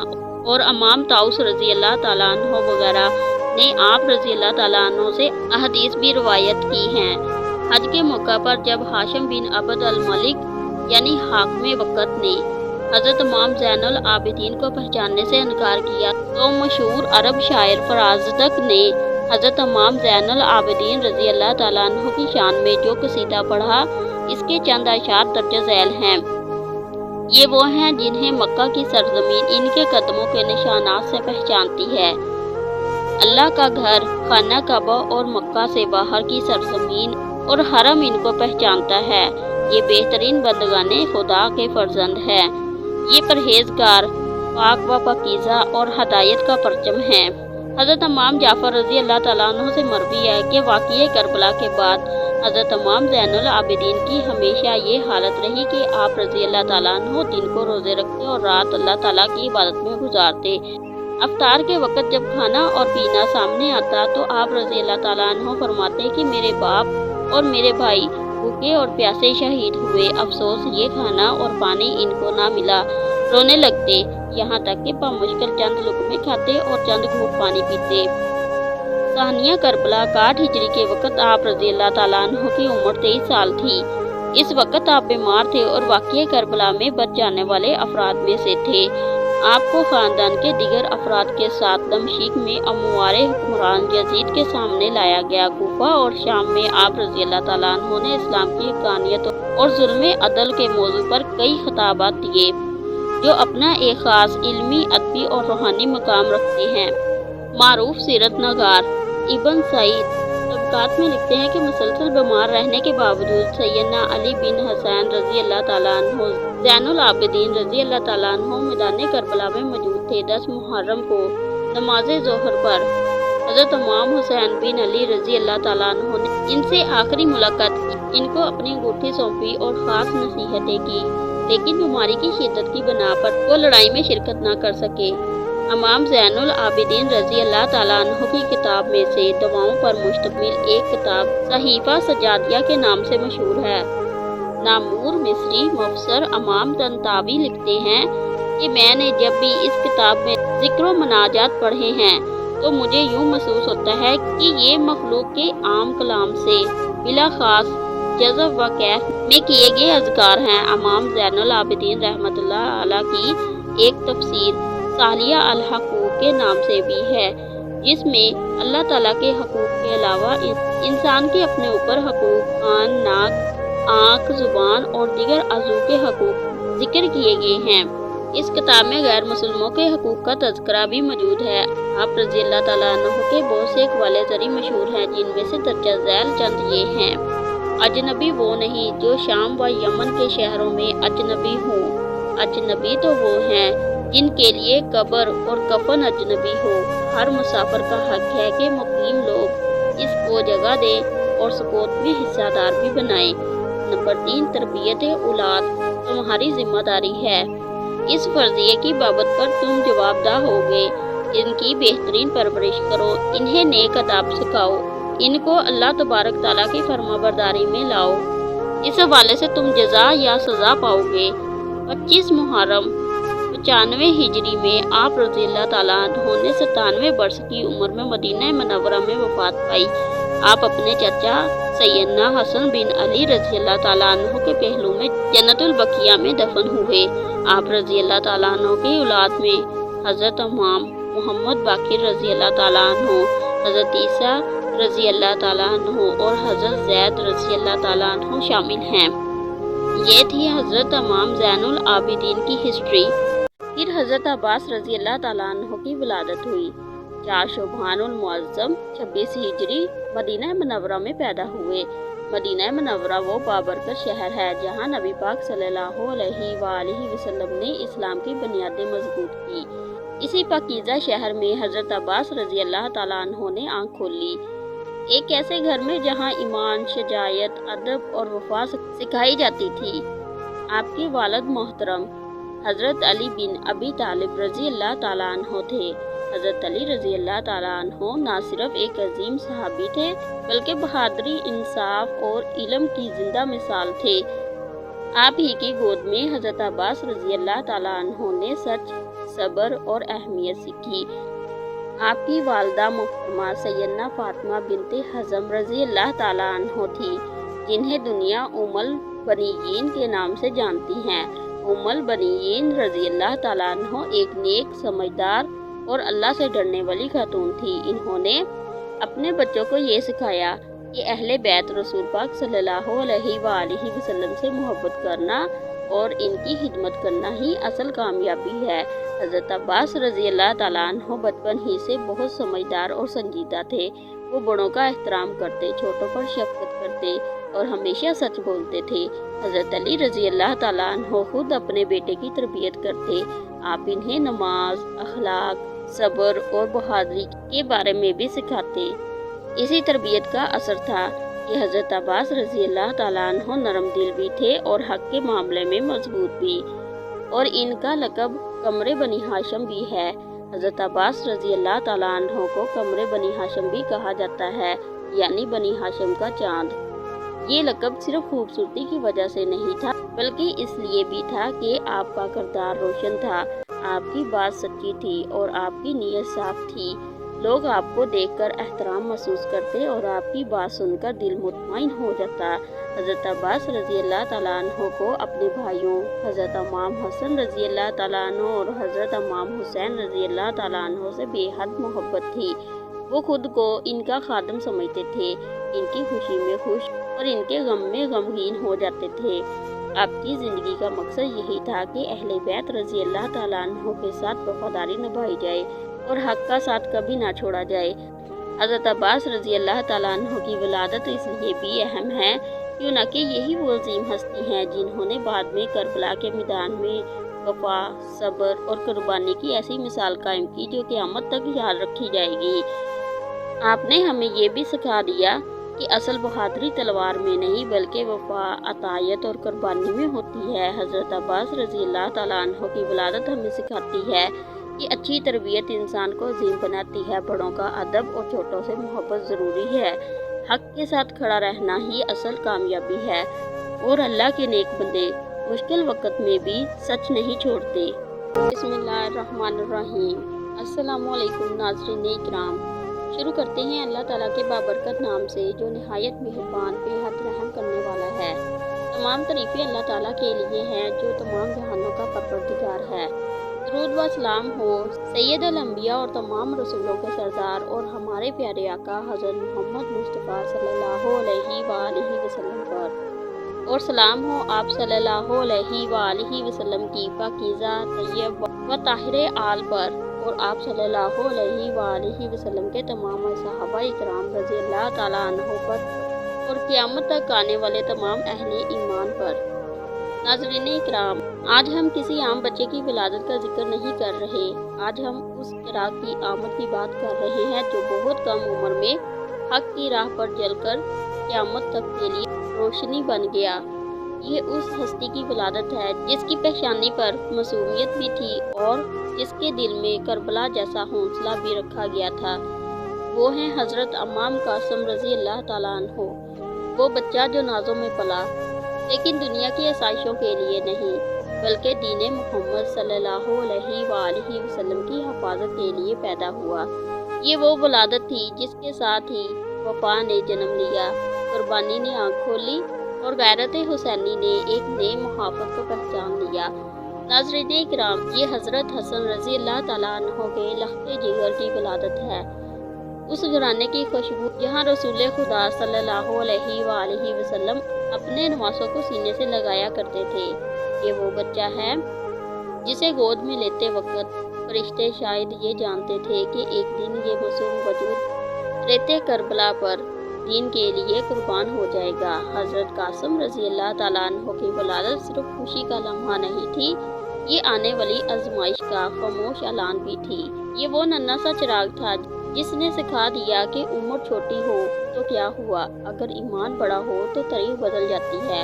और इमाम ताउस रज़ी अल्लाह ताला अन्हो वगैरह ने आप रज़ी अल्लाह ताला अन्हो से अहदीस भी रवायत की हैं। हज के मौका पर जब हाशिम बिन अब्द अल मलिक यानी हाकिम वक़्त ने हज़रत इमाम ज़ैनुल आबिदीन को पहचानने से इनकार किया तो मशहूर अरब शायर फराज़दक ने हज़रत इमाम ज़ैनुल आबिदीन रज़ी अल्लाह ताला अन्हो की शान में जो कसीदा पढ़ा, इसके चंद अशार दर्ज झैल हैं। ये वो हैं जिन्हें मक्का की सरजमीन इनके कदमों के निशानात से पहचानती है। अल्लाह का घर, खाना काबा और मक्का से बाहर की सरजमीन और हरम इनको पहचानता है। ये बेहतरीन बंदगाने खुदा के फर्जंद है। ये परहेजगार, पाक व पाकीज़ा और हदायत का परचम है। हज़रत इमाम जाफ़र रज़ी अल्लाह ताला अन्हु से मरवी है कि वाक़िए करबला के बाद हज़रत इमाम ज़ैनुल आबिदीन की हमेशा ये हालत रही कि आप रज़ी अल्लाह ताला अन्हु दिन को रोज़े रखते और रात अल्लाह ताला की इबादत में गुजारते। अफ्तार के वक़्त जब खाना और पीना सामने आता तो आप रज़ी अल्लाह ताला अन्हु फरमाते कि मेरे बाप और मेरे भाई भूखे और प्यासे शहीद हुए, अफसोस ये खाना और पानी इनको ना मिला। रोने लगते, यहाँ तक कि बामुश्किल चंद लुक़मे खाते और चंद घूंट पानी पीते। सानिया करबला 61 हिजरी के वक़्त आप रज़ी अल्लाह ताला अन्हु की उम्र 23 साल थी। इस वक़्त आप बीमार थे और वाक़िए करबला में बच जाने वाले अफराद में से थे। आपको ख़ानदान के दीगर अफराद के साथ दमश्क में अमवारे हुक्मरान यजीद के सामने लाया गया। कूफा और शाम में आप रज़ी अल्लाह ताला अन्हु ने इस्लाम की हक़ानियत और ज़ुल्म अदल के मौजू पर कई खिताबात दिए जो अपना एक ख़ास इल्मी, अदबी और रूहानी मकाम रखते हैं। मारूफ सीरत नगार इब्न सईद तबक़ात में लिखते हैं कि मुसलसल बीमार रहने के बावजूद सैयदना अली बिन हसन रज़ी अल्लाह ताला अन्हु ज़ैनुल आबिदीन रज़ी अल्लाह ताला अन्हु मैदान करबला में मौजूद थे। 10 मुहर्रम को नमाज ज़ोहर पर हज़रत इमाम हुसैन बिन अली रज़ी अल्लाह ताला अन्हु ने इनसे आखिरी मुलाकात की। इनको अपनी अंगूठी सौंपी और ख़ास नसीहतें की, लेकिन बीमारी की शिद्दत की बिना पर वो लड़ाई में शिरकत न कर सके। इमाम ज़ैनुल आबिदीन रज़ी अल्लाह ताला अन्हु की किताब में से दवाओं पर मुश्तमिल एक किताब सहीफ़ा सजादिया के नाम से मशहूर है। नामूर मिस्री मुफसर इमाम तंतावी लिखते हैं कि मैंने जब भी इस किताब में ज़िक्र मनाजात पढ़े हैं तो मुझे यूँ महसूस होता है कि ये मखलूक के आम कलाम से बिला खास जज़ब व कैफ में किए गए अज़कार हैं। इमाम ज़ैनुल आबिदीन रहमतुल्लाह अलैह की एक तफसीर सालिया अल हकूक के नाम से भी है, जिसमें अल्लाह ताला के हकूक के अलावा इंसान के अपने ऊपर हकूक, कान, नाक, आँख, ज़ुबान और दीगर अज़ू के हकूक जिक्र किए गए हैं। इस किताब में गैर मुसलमों के हकूक का तज़किरा भी मौजूद है। आप रज़ी अल्लाह ताला अन्हु के बहुत से इक़बाल ज़री मशहूर हैं, जिनमें से दर्जा झैल चंद ये हैं। अजनबी वो नहीं जो शाम व यमन के शहरों में अजनबी हों, अजनबी तो वो हैं जिनके लिए कब्र और कफन अजनबी हो। हर मुसाफिर का हक है कि मुकीम लोग इसको जगह दें और सुकूत में हिस्सेदार भी बनाएं। नंबर 3, तरबियत औलाद तुम्हारी जिम्मेदारी है। इस फर्जिए की बाबत पर तुम जवाबदाह होगे। इनकी बेहतरीन परवरिश करो, इन्हें नेक अदाब सिखाओ, इनको अल्लाह तबारक ताला की फरमाबरदारी में लाओ। इस हवाले से तुम जज़ा या सज़ा पाओगे। 25 मुहर्रम 95 हिजरी में आप रज़ी अल्लाह ताला अन्हु ने 97 वर्ष की उम्र में मदीना मुनव्वरा में वफ़ात पाई। आप अपने चाचा सैयदना हसन बिन अली रज़ी अल्लाह ताला अन्हु के पहलू में जन्नतुल बकिया में दफन हुए। आप रज़ी अल्लाह ताला अन्हु की औलाद में हज़रत इमाम मोहम्मद बाक़िर रज़ी अल्लाह ताला अन्हु, हज़रत ईसा रज़ी अल्लाह ताला अन्हु और हज़रत ज़ैद रज़ी अल्लाह ताला अन्हु शामिल हैं। ये थी हज़रत इमाम ज़ैनुल आबिदीन की हिस्ट्री। फिर हज़रत अब्बास रज़ी अल्लाह ताला अन्हु की विलादत हुई। 4 शोभानुल मुअज़्ज़म 26 हिजरी मदीना मुनव्वरा में पैदा हुए। मदीना मुनव्वरा वो बाबरकत शहर है जहाँ नबी पाक सल्लल्लाहु अलैहि वसल्लम ने इस्लाम की बुनियादें मजबूत की। इसी पाकीज़ा शहर में हज़रत अब्बास रज़ी अल्लाह ताला अन्हो ने आँख खोली। एक ऐसे घर में जहाँ ईमान, शजायत, अदब और वफा सिखाई जाती थी। आपके वालिद मोहतरम हज़रत अली बिन अबी तालिब रज़ी अल्लाह ताला अन्हो थे। हज़रत अली रज़ी अल्लाह ताला अन्हो न सिर्फ एक अजीम सहाबी थे बल्कि बहादुरी, इंसाफ और इल्म की जिंदा मिसाल थे। आप ही की गोद में हज़रत अब्बास रज़ी अल्लाह ताला अन्हो ने सच, सब्र और अहमियत सीखी। आपकी वालदा मोहतरमा सैयदना फातिमा बिनते हज़म रज़ी अल्लाह ताला अन्हो थी, जिन्हें दुनिया उम्मुल बनीयीन के नाम से जानती हैं। उम्मुल बनीयीन रज़ी अल्लाह ताला अन्हो एक नेक, समझदार और अल्लाह से डरने वाली खातून थी। इन्होंने अपने बच्चों को ये सिखाया कि अहले बैत रसूल पाक सल्लल्लाहु अलैहि वसल्लम से मोहब्बत करना और इनकी खिदमत करना ही असल कामयाबी है। हज़रत अब्बास रज़ी अल्लाह ताला अन्हो बचपन ही से बहुत समझदार और संजीदा थे। वो बड़ों का एहतराम करते, छोटों पर शफ़क़त करते और हमेशा सच बोलते थे। हज़रत अली रज़ी अल्लाह ताला अन्हो खुद अपने बेटे की तरबियत करते। आप इन्हें नमाज, अखलाक, सब्र और बहादुरी के बारे में भी सिखाते। इसी तरबियत का असर था कि हज़रत अब्बास रज़ी अल्लाह ताला अन्हो नरम दिल भी थे और हक के मामले में मजबूत भी, और इनका लक़ब कमरे बनी हाशिम भी है। हज़रत अब्बास रज़ी अल्लाह ताला अन्हो को कमरे बनी हाशिम भी कहा जाता है, यानी बनी हाशिम का चाँद। ये लक़ब सिर्फ खूबसूरती की वजह से नहीं था बल्कि इसलिए भी था कि आपका किरदार रोशन था, आपकी बात सच्ची थी और आपकी नीयत साफ थी। लोग आपको देखकर एहतराम महसूस करते और आपकी बात सुनकर दिल मुतमईन हो जाता। हज़रत अब्बास रज़ी अल्लाह ताला अन्हो को अपने भाइयों हज़रत इमाम हसन रज़ी अल्लाह ताला अन्हो और हज़रत इमाम हुसैन रज़ी अल्लाह ताला अन्हो से बेहद मोहब्बत थी। वो खुद को इनका खादम समझते थे, इनकी खुशी में खुश और इनके गम में गमगीन हो जाते थे। आपकी ज़िंदगी का मकसद यही था कि अहले बैत रज़ी अल्लाह ताला अन्हो के साथ वफादारी निभाई जाए और हक का साथ कभी ना छोड़ा जाए। हज़रत अब्बास रज़ी अल्लाह ताला अन्हो की विलादत इसलिए भी अहम है क्योंकि यही वो अजीम हस्ती हैं जिन्होंने बाद में करबला के मैदान में वफा, सब्र और कुर्बानी की ऐसी मिसाल कायम की जो क़यामत तक याद रखी जाएगी। आपने हमें ये भी सिखा दिया कि असल बहादुरी तलवार में नहीं बल्कि वफा, अतायत और कुर्बानी में होती है। हज़रत अब्बास रज़ी अल्लाह ताला अन्हो की विलादत हमें सिखाती है कि अच्छी तरबियत इंसान को अजीम बनाती है। बड़ों का अदब और छोटों से मोहब्बत ज़रूरी है। हक के साथ खड़ा रहना ही असल कामयाबी है और अल्लाह के नेक बंदे मुश्किल वक़्त में भी सच नहीं छोड़ते। बिस्मिल्लाहिर्रहमानिर्रहीम। अस्सलामु अलैकुम नाज़रीन इकराम। शुरू करते हैं अल्लाह ताला के बाबरकत नाम से जो निहायत मेहरबान, बेहद रहम करने वाला है। तमाम तारीफ़ें अल्लाह ताला के लिए हैं जो तमाम जहानों का परवरदिगार है। दरूद व सलाम हो सैयदुल अंबिया और तमाम रसूलों के सरदार और हमारे प्यारे आका हज़रत मोहम्मद मुस्तफ़ा सल्लल्लाहु अलैहि वसल्लम पर, और सलाम हो आप सल्लल्लाहु अलैहि वसल्लम की पाकीज़ा, तय्यब व ताहिर आल पर, और आप सल्लल्लाहु अलैहि वसल्लम के तमाम सहाबा इकराम रज़ी अल्लाह ताला अन्हो पर और क़यामत तक आने वाले तमाम अहले ईमान पर। नाज़रीन इकराम, आज हम किसी आम बच्चे की विलादत का जिक्र नहीं कर रहे। आज हम उस चिराग की आमद की बात कर रहे हैं जो बहुत कम उम्र में हक की राह पर जलकर क़यामत तक के लिए रोशनी बन गया। ये उस हस्ती की विलादत है जिसकी पेशानी पर मासूमियत भी थी और जिसके दिल में करबला जैसा हौसला भी रखा गया था। वो हैं हज़रत इमाम कासिम रज़ी अल्लाह ताला अन्हो। वो बच्चा जो नाज़ों में पला, लेकिन दुनिया की आसाइशों के लिए नहीं बल्कि दीन मोहम्मद सल्लल्लाहु अलैहि वसल्लम की हिफाजत के लिए पैदा हुआ। ये वो विलादत थी जिसके साथ ही वफा ने जन्म लिया, कुर्बानी ने आँख खोली और गैरत हुसैनी ने एक नए मुहाफ़त को पहचान लिया। नाज़रीन इकराम, ये हज़रत हसन रज़ी अल्लाह ताला अन्हो के लख्ते जिगर की विलादत है। उस घराने की खुशबू जहाँ रसूल खुदा सल्लल्लाहु अलैहि वसल्लम अपने नवासों को सीने से लगाया करते थे। ये वो बच्चा है जिसे गोद में लेते वक्त फरिश्ते शायद ये जानते थे कि एक दिन ये मासूम वजूद रेते करबला पर دین کے لیے قربان ہو جائے گا۔ حضرت قاسم رضی اللہ تعالیٰ عنہ کی ولادت صرف خوشی کا لمحہ نہیں تھی، یہ آنے والی آزمائش کا خاموش اعلان بھی تھی۔ یہ وہ ننھا سا چراغ تھا جس نے سکھا دیا کہ عمر چھوٹی ہو تو کیا ہوا، اگر ایمان بڑا ہو تو تاریخ بدل جاتی ہے۔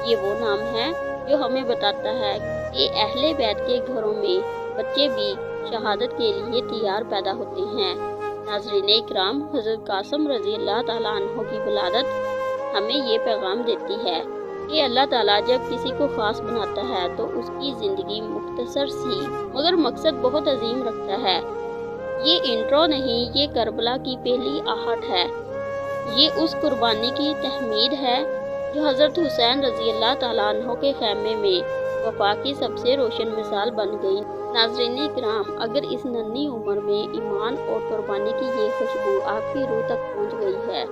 یہ وہ نام ہے جو ہمیں بتاتا ہے کہ اہل بیت کے گھروں میں بچے بھی شہادت کے لیے تیار پیدا ہوتے ہیں۔ ناظرین اکرام، حضرت قاسم رضی اللہ تعالیٰ عنہ کی ولادت ہمیں یہ پیغام دیتی ہے کہ اللہ تعالیٰ جب کسی کو خاص بناتا ہے تو اس کی زندگی مختصر سی مگر مقصد بہت عظیم رکھتا ہے۔ یہ انٹرو نہیں، یہ کربلا کی پہلی آہٹ ہے۔ یہ اس قربانی کی تحمید ہے جو حضرت حسین رضی اللہ تعالیٰ عنہ کے خیمے میں وفا کی سب سے روشن مثال بن گئی۔ ناظرین کرام، اگر اس ننھی عمر میں ایمان اور قربانی کی یہ خوشبو آپ کی روح تک پہنچ گئی ہے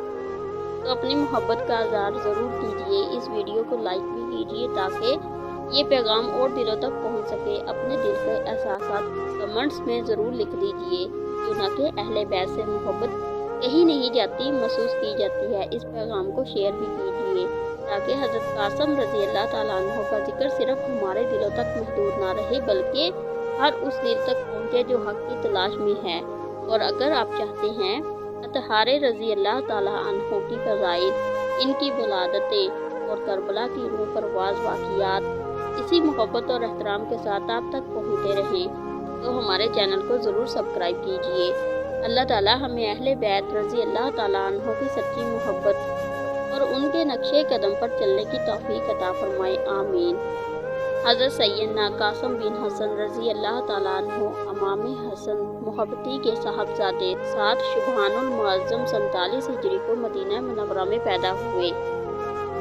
تو اپنی محبت کا اظہار ضرور کیجیے۔ اس ویڈیو کو لائک بھی کیجیے تاکہ یہ پیغام اور دلوں تک پہنچ سکے۔ اپنے دل کے احساسات کمنٹس میں ضرور لکھ دیجیے، چنانچہ اہل بیت سے محبت کہیں نہیں جاتی، محسوس کی جاتی ہے۔ اس پیغام کو شیئر بھی کیجیے تاکہ حضرت قاسم رضی اللہ تعالیٰ عنہ کا ذکر صرف ہمارے دلوں تک محدود نہ رہے بلکہ ہر اس دل تک پہنچے جو حق کی تلاش میں ہے۔ اور اگر آپ چاہتے ہیں اطہار رضی اللہ تعالیٰ عنہ کی فضائل، ان کی ولادتیں اور کربلا کی روح پرواز واقعات اسی محبت اور احترام کے ساتھ آپ تک پہنچتے رہیں تو ہمارے چینل کو ضرور سبسکرائب کیجیے۔ اللہ تعالیٰ ہمیں اہل بیت رضی اللہ تعالیٰ عنہ کی سچی محبت اور ان کے نقش قدم پر چلنے کی توفیق عطا فرمائے، آمین۔ حضرت سیدنا قاسم بن حسن رضی اللہ تعالیٰ عنہ امام حسن محبتی کے صاحبزادے 7 شبان المعظم 47 ہجری کو مدینہ منورہ میں پیدا ہوئے۔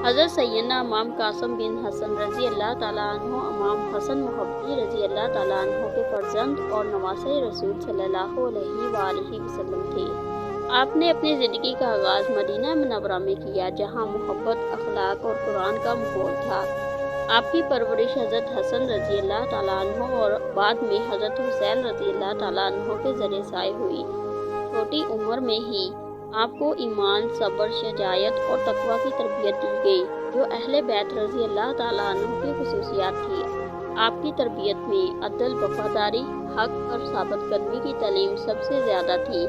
حضرت سیدنا امام قاسم بن حسن رضی اللہ تعالیٰ عنہ امام حسن محبتی رضی اللہ تعالیٰ عنہ کے فرزند اور نواسۂ رسول صلی اللہ علیہ وآلہ وسلم تھے۔ آپ نے اپنی زندگی کا آغاز مدینہ منورہ میں کیا جہاں محبت، اخلاق اور قرآن کا ماحول تھا۔ آپ کی پرورش حضرت حسن رضی اللہ تعالیٰ عنہ اور بعد میں حضرت حسین رضی اللہ تعالیٰ عنہ کے ذریعے شائع ہوئی۔ چھوٹی عمر میں ہی آپ کو ایمان، صبر، شجاعت اور تقویٰ کی تربیت دی گئی جو اہل بیت رضی اللہ تعالیٰ عنہ کی خصوصیات تھی۔ آپ کی تربیت میں عدل، وفاداری، حق اور ثابت قدمی کی تعلیم سب سے زیادہ تھی۔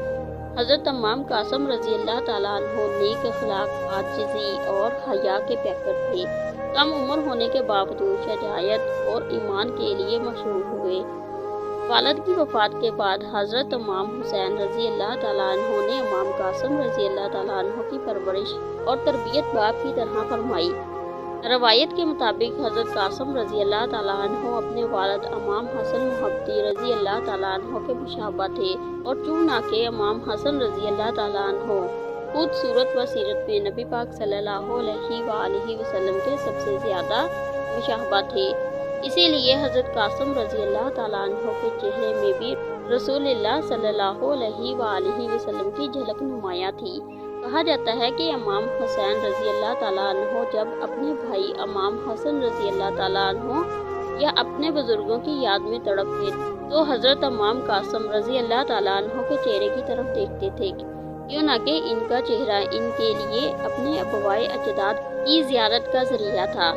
حضرت امام قاسم رضی اللہ تعالیٰ عنہ نیک اخلاق، عاجزی اور حیا کے پیکر تھے۔ کم عمر ہونے کے باوجود شجاعت اور ایمان کے لیے مشہور ہوئے۔ والد کی وفات کے بعد حضرت امام حسین رضی اللہ تعالیٰ عنہ نے امام قاسم رضی اللہ تعالیٰ عنہ کی پرورش اور تربیت باپ کی طرح فرمائی۔ روایت کے مطابق حضرت قاسم رضی اللہ تعالیٰ عنہ اپنے والد امام حسن محبتی رضی اللہ تعالیٰ عنہ کے مشابہ تھے اور چونکہ امام حسن رضی اللہ تعالیٰ عنہ خود صورت و سیرت میں نبی پاک صلی اللہ علیہ وآلہ وسلم کے سب سے زیادہ مشابہ تھے، اسی لیے حضرت قاسم رضی اللہ تعالیٰ عنہ کے چہرے میں بھی رسول اللہ صلی اللہ علیہ وآلہ وسلم کی جھلک نمایاں تھی۔ کہا جاتا ہے کہ امام حسین رضی اللہ تعالیٰ عنہ جب اپنے بھائی امام حسن رضی اللہ تعالیٰ عنہ یا اپنے بزرگوں کی یاد میں تڑپتے تو حضرت امام قاسم رضی اللہ تعالیٰ عنہ کے چہرے کی طرف دیکھتے تھے، کیوں نہ کہ ان کا چہرہ ان کے لیے اپنے ابوائے اجداد کی زیارت کا ذریعہ تھا۔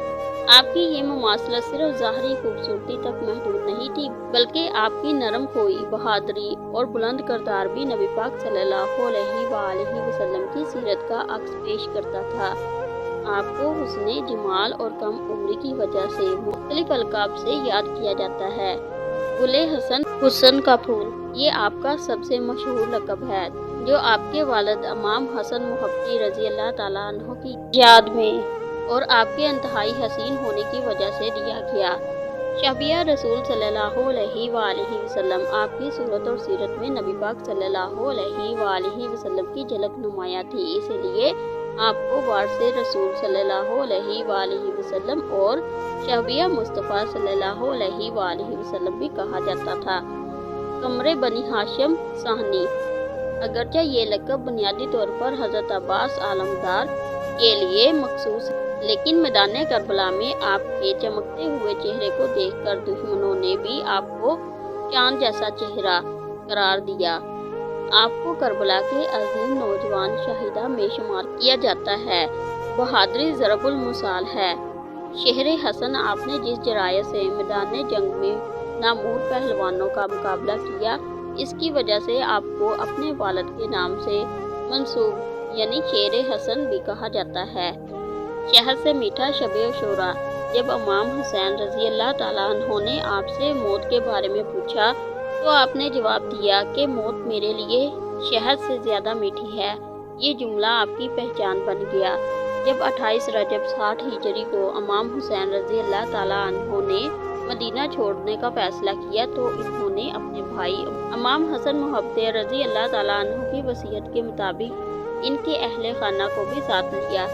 آپ کی یہ مماثلت صرف ظاہری خوبصورتی تک محدود نہیں تھی بلکہ آپ کی نرم خوئی، بہادری اور بلند کردار بھی نبی پاک صلی اللہ علیہ وآلہ وسلم کی سیرت کا عکس پیش کرتا تھا۔ آپ کو حسن جمال اور کم عمری کی وجہ سے مختلف القاب سے یاد کیا جاتا ہے۔ گل حسن، حسن کا پھول، یہ آپ کا سب سے مشہور لقب ہے جو آپ کے والد امام حسن محبتی رضی اللہ تعالیٰ عنہ کی یاد میں اور آپ کے انتہائی حسین ہونے کی وجہ سے دیا گیا۔ شبیہ رسول صلی اللہ علیہ وآلہ وسلم، آپ کی صورت اور سیرت میں نبی پاک صلی اللہ علیہ وآلہ وسلم کی جھلک نمایاں تھی، اسی لیے آپ کو وارث رسول صلی اللہ علیہ وآلہ وسلم اور شبیہ مصطفیٰ صلی اللہ علیہ وآلہ وسلم بھی کہا جاتا تھا۔ قمر بنی ہاشم ثانی، اگرچہ یہ لقب بنیادی طور پر حضرت عباس علمدار کے لیے مخصوص ہے لیکن میدان کربلا میں آپ کے چمکتے ہوئے چہرے کو دیکھ کر دشمنوں نے بھی آپ کو چاند جیسا چہرہ قرار دیا۔ आपको करबला के अजीम नौजवान शहीदा में शुमार किया जाता है। बहादुरी ज़रबुल मिसाल है। शहर हसन, आपने जिस जराये से मैदान जंग में नामूर पहलवानों का मुकाबला किया, इसकी वजह से आपको अपने वालिद के नाम से मंसूब यानी शेर हसन भी कहा जाता है। शहद से मीठा शबे शोरा, जब इमाम हुसैन रज़ी अल्लाह ताला अन्हो ने आपसे मौत के बारे में पूछा तो आपने जवाब दिया कि मौत मेरे लिए शहद से ज़्यादा मीठी है। ये जुमला आपकी पहचान बन गया। जब 28 रजब 60 हिजरी को इमाम हुसैन रज़ी अल्लाह ताला अन्हो ने मदीना छोड़ने का फैसला किया तो इन्होंने अपने भाई इमाम हसन मुहब्बत रज़ी अल्लाह ताला अन्हो की वसीयत के मुताबिक इनके अहले खाना को भी साथ लिया।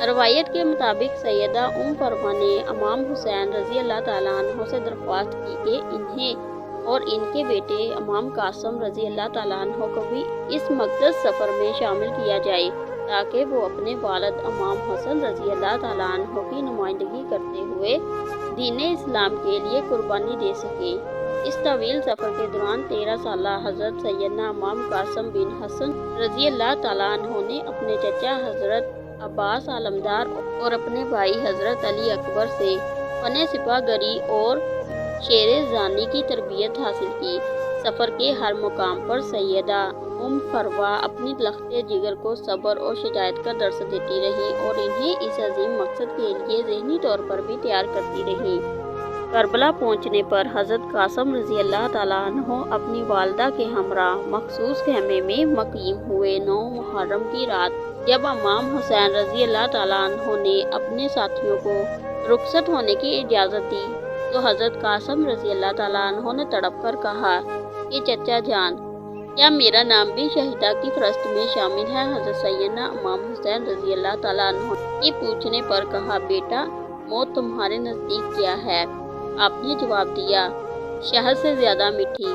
रवायत के मुताबिक सैयदा फरमा ने इमाम हुसैन रज़ी अल्लाह ताला अन्हो से दरख्वास्त की कि इन्हें और इनके बेटे इमाम कासिम रज़ी अल्लाह ताला अन्हो को भी इस मक़दस सफ़र में शामिल किया जाए ताकि वो अपने वालिद इमाम हसन रज़ी अल्लाह ताला अन्हो की नुमाइंदगी करते हुए दीन इस्लाम के लिए कुर्बानी दे सके। इस तवील सफ़र के दौरान 13 साला हज़रत सैयदना इमाम कासिम बिन हसन रज़ी अल्लाह ताला अन्हो ने अपने चचा हज़रत अब्बास आलमदार और अपने भाई हज़रत अली अकबर से फने सिपाहगरी और शेर ज़ानी की तरबियत हासिल की। सफ़र के हर मुकाम पर सैयदा फरवा अपनी लख्ते जिगर को सब्र और शजायत का दर्स देती रही और इन्हें इस अजीम मकसद के लिए ज़हनी तौर पर भी तैयार करती रही। करबला पहुँचने पर हज़रत कासिम रज़ी अल्लाह ताला अन्हो अपनी वालदा के हमरा मखसूस खेमे में मकीम हुए। 9 मुहर्रम की रात जब इमाम हुसैन रज़ी अल्लाह ताला अन्हो ने अपने साथियों को रुखसत होने की इजाज़त दी तो हज़रत कासिम रज़ी अल्लाह ताला अन्हो ने तड़प कर कहा कि चचा जान, क्या मेरा नाम भी शहीदा की फहरिस्त में शामिल है? हज़रत सैयदना इमाम हुसैन रज़ी अल्लाह ताला अन्हो के पूछने पर कहा, बेटा मौत तुम्हारे नज़दीक क्या है? आपने जवाब दिया, शहद से ज़्यादा मीठी।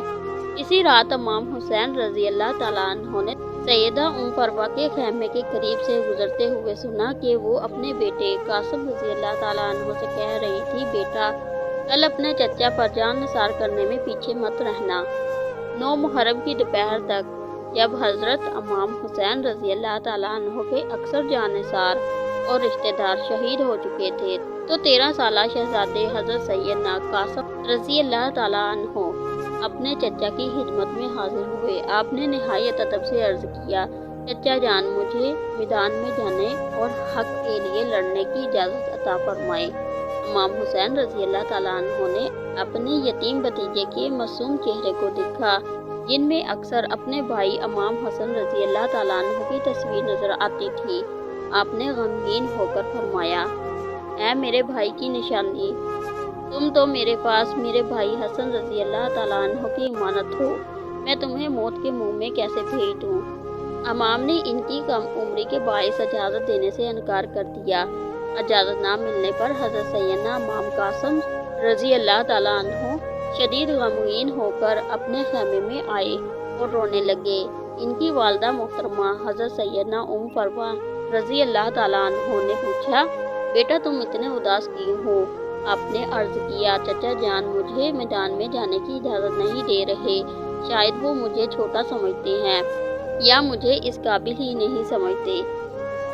इसी रात इमाम हुसैन रज़ी अल्लाह ताला अन्हो ने सैयदा फरवा के खेमे के करीब से गुजरते हुए सुना कि वो अपने बेटे कासिम रज़ी अल्लाह ताला अन्हो से कह रही थी, बेटा कल अपने चचा पर जान निसार करने में पीछे मत रहना। 9 मुहर्रम की दोपहर तक जब हज़रत इमाम हुसैन रज़ी अल्लाह ताला अन्हो के अक्सर जानिसार और रिश्तेदार शहीद हो चुके थे तो 13 साला शहजादे हज़रत सैयदना कासिम रज़ी अल्लाह ताला अन्हो अपने चचा की खिदमत में हाजिर हुए। आपने निहायत अदब से अर्ज़ किया, चचा जान, मुझे मैदान में जाने और हक के लिए लड़ने की इजाज़त अता फरमाए। इमाम हुसैन रज़ी अल्लाह ताला अन्हो ने अपने यतीम भतीजे के मासूम चेहरे को देखा जिनमें अक्सर अपने भाई इमाम हसन रज़ी अल्लाह ताला अन्हो की तस्वीर नज़र आती थी। आपने गमगीन होकर फरमाया, ऐ मेरे भाई की निशानी, तुम तो मेरे पास मेरे भाई हसन रज़ी अल्लाह ताला अन्हो की इमानत हो। मैं तुम्हें मौत के मुंह में कैसे भेज दूँ? इमाम ने इनकी कम उम्री के बाइस इजाज़त देने से इनकार कर दिया। इजाज़त ना मिलने पर हज़रत सैयदना इमाम कासिम रज़ी अल्लाह ताला अन्हो शदीद गमगीन होकर अपने खेमे में आए और रोने लगे। इनकी वालदा मोहतरमा हज़रत सैयदना फरवा रज़ी अल्लाह ताला अन्हो ने पूछा, बेटा तुम इतने उदास क्यों हो? आपने अर्ज़ किया, चचा जान, मुझे मैदान में जाने की इजाज़त नहीं दे रहे। शायद वो मुझे छोटा समझते हैं या मुझे इस काबिल ही नहीं समझते।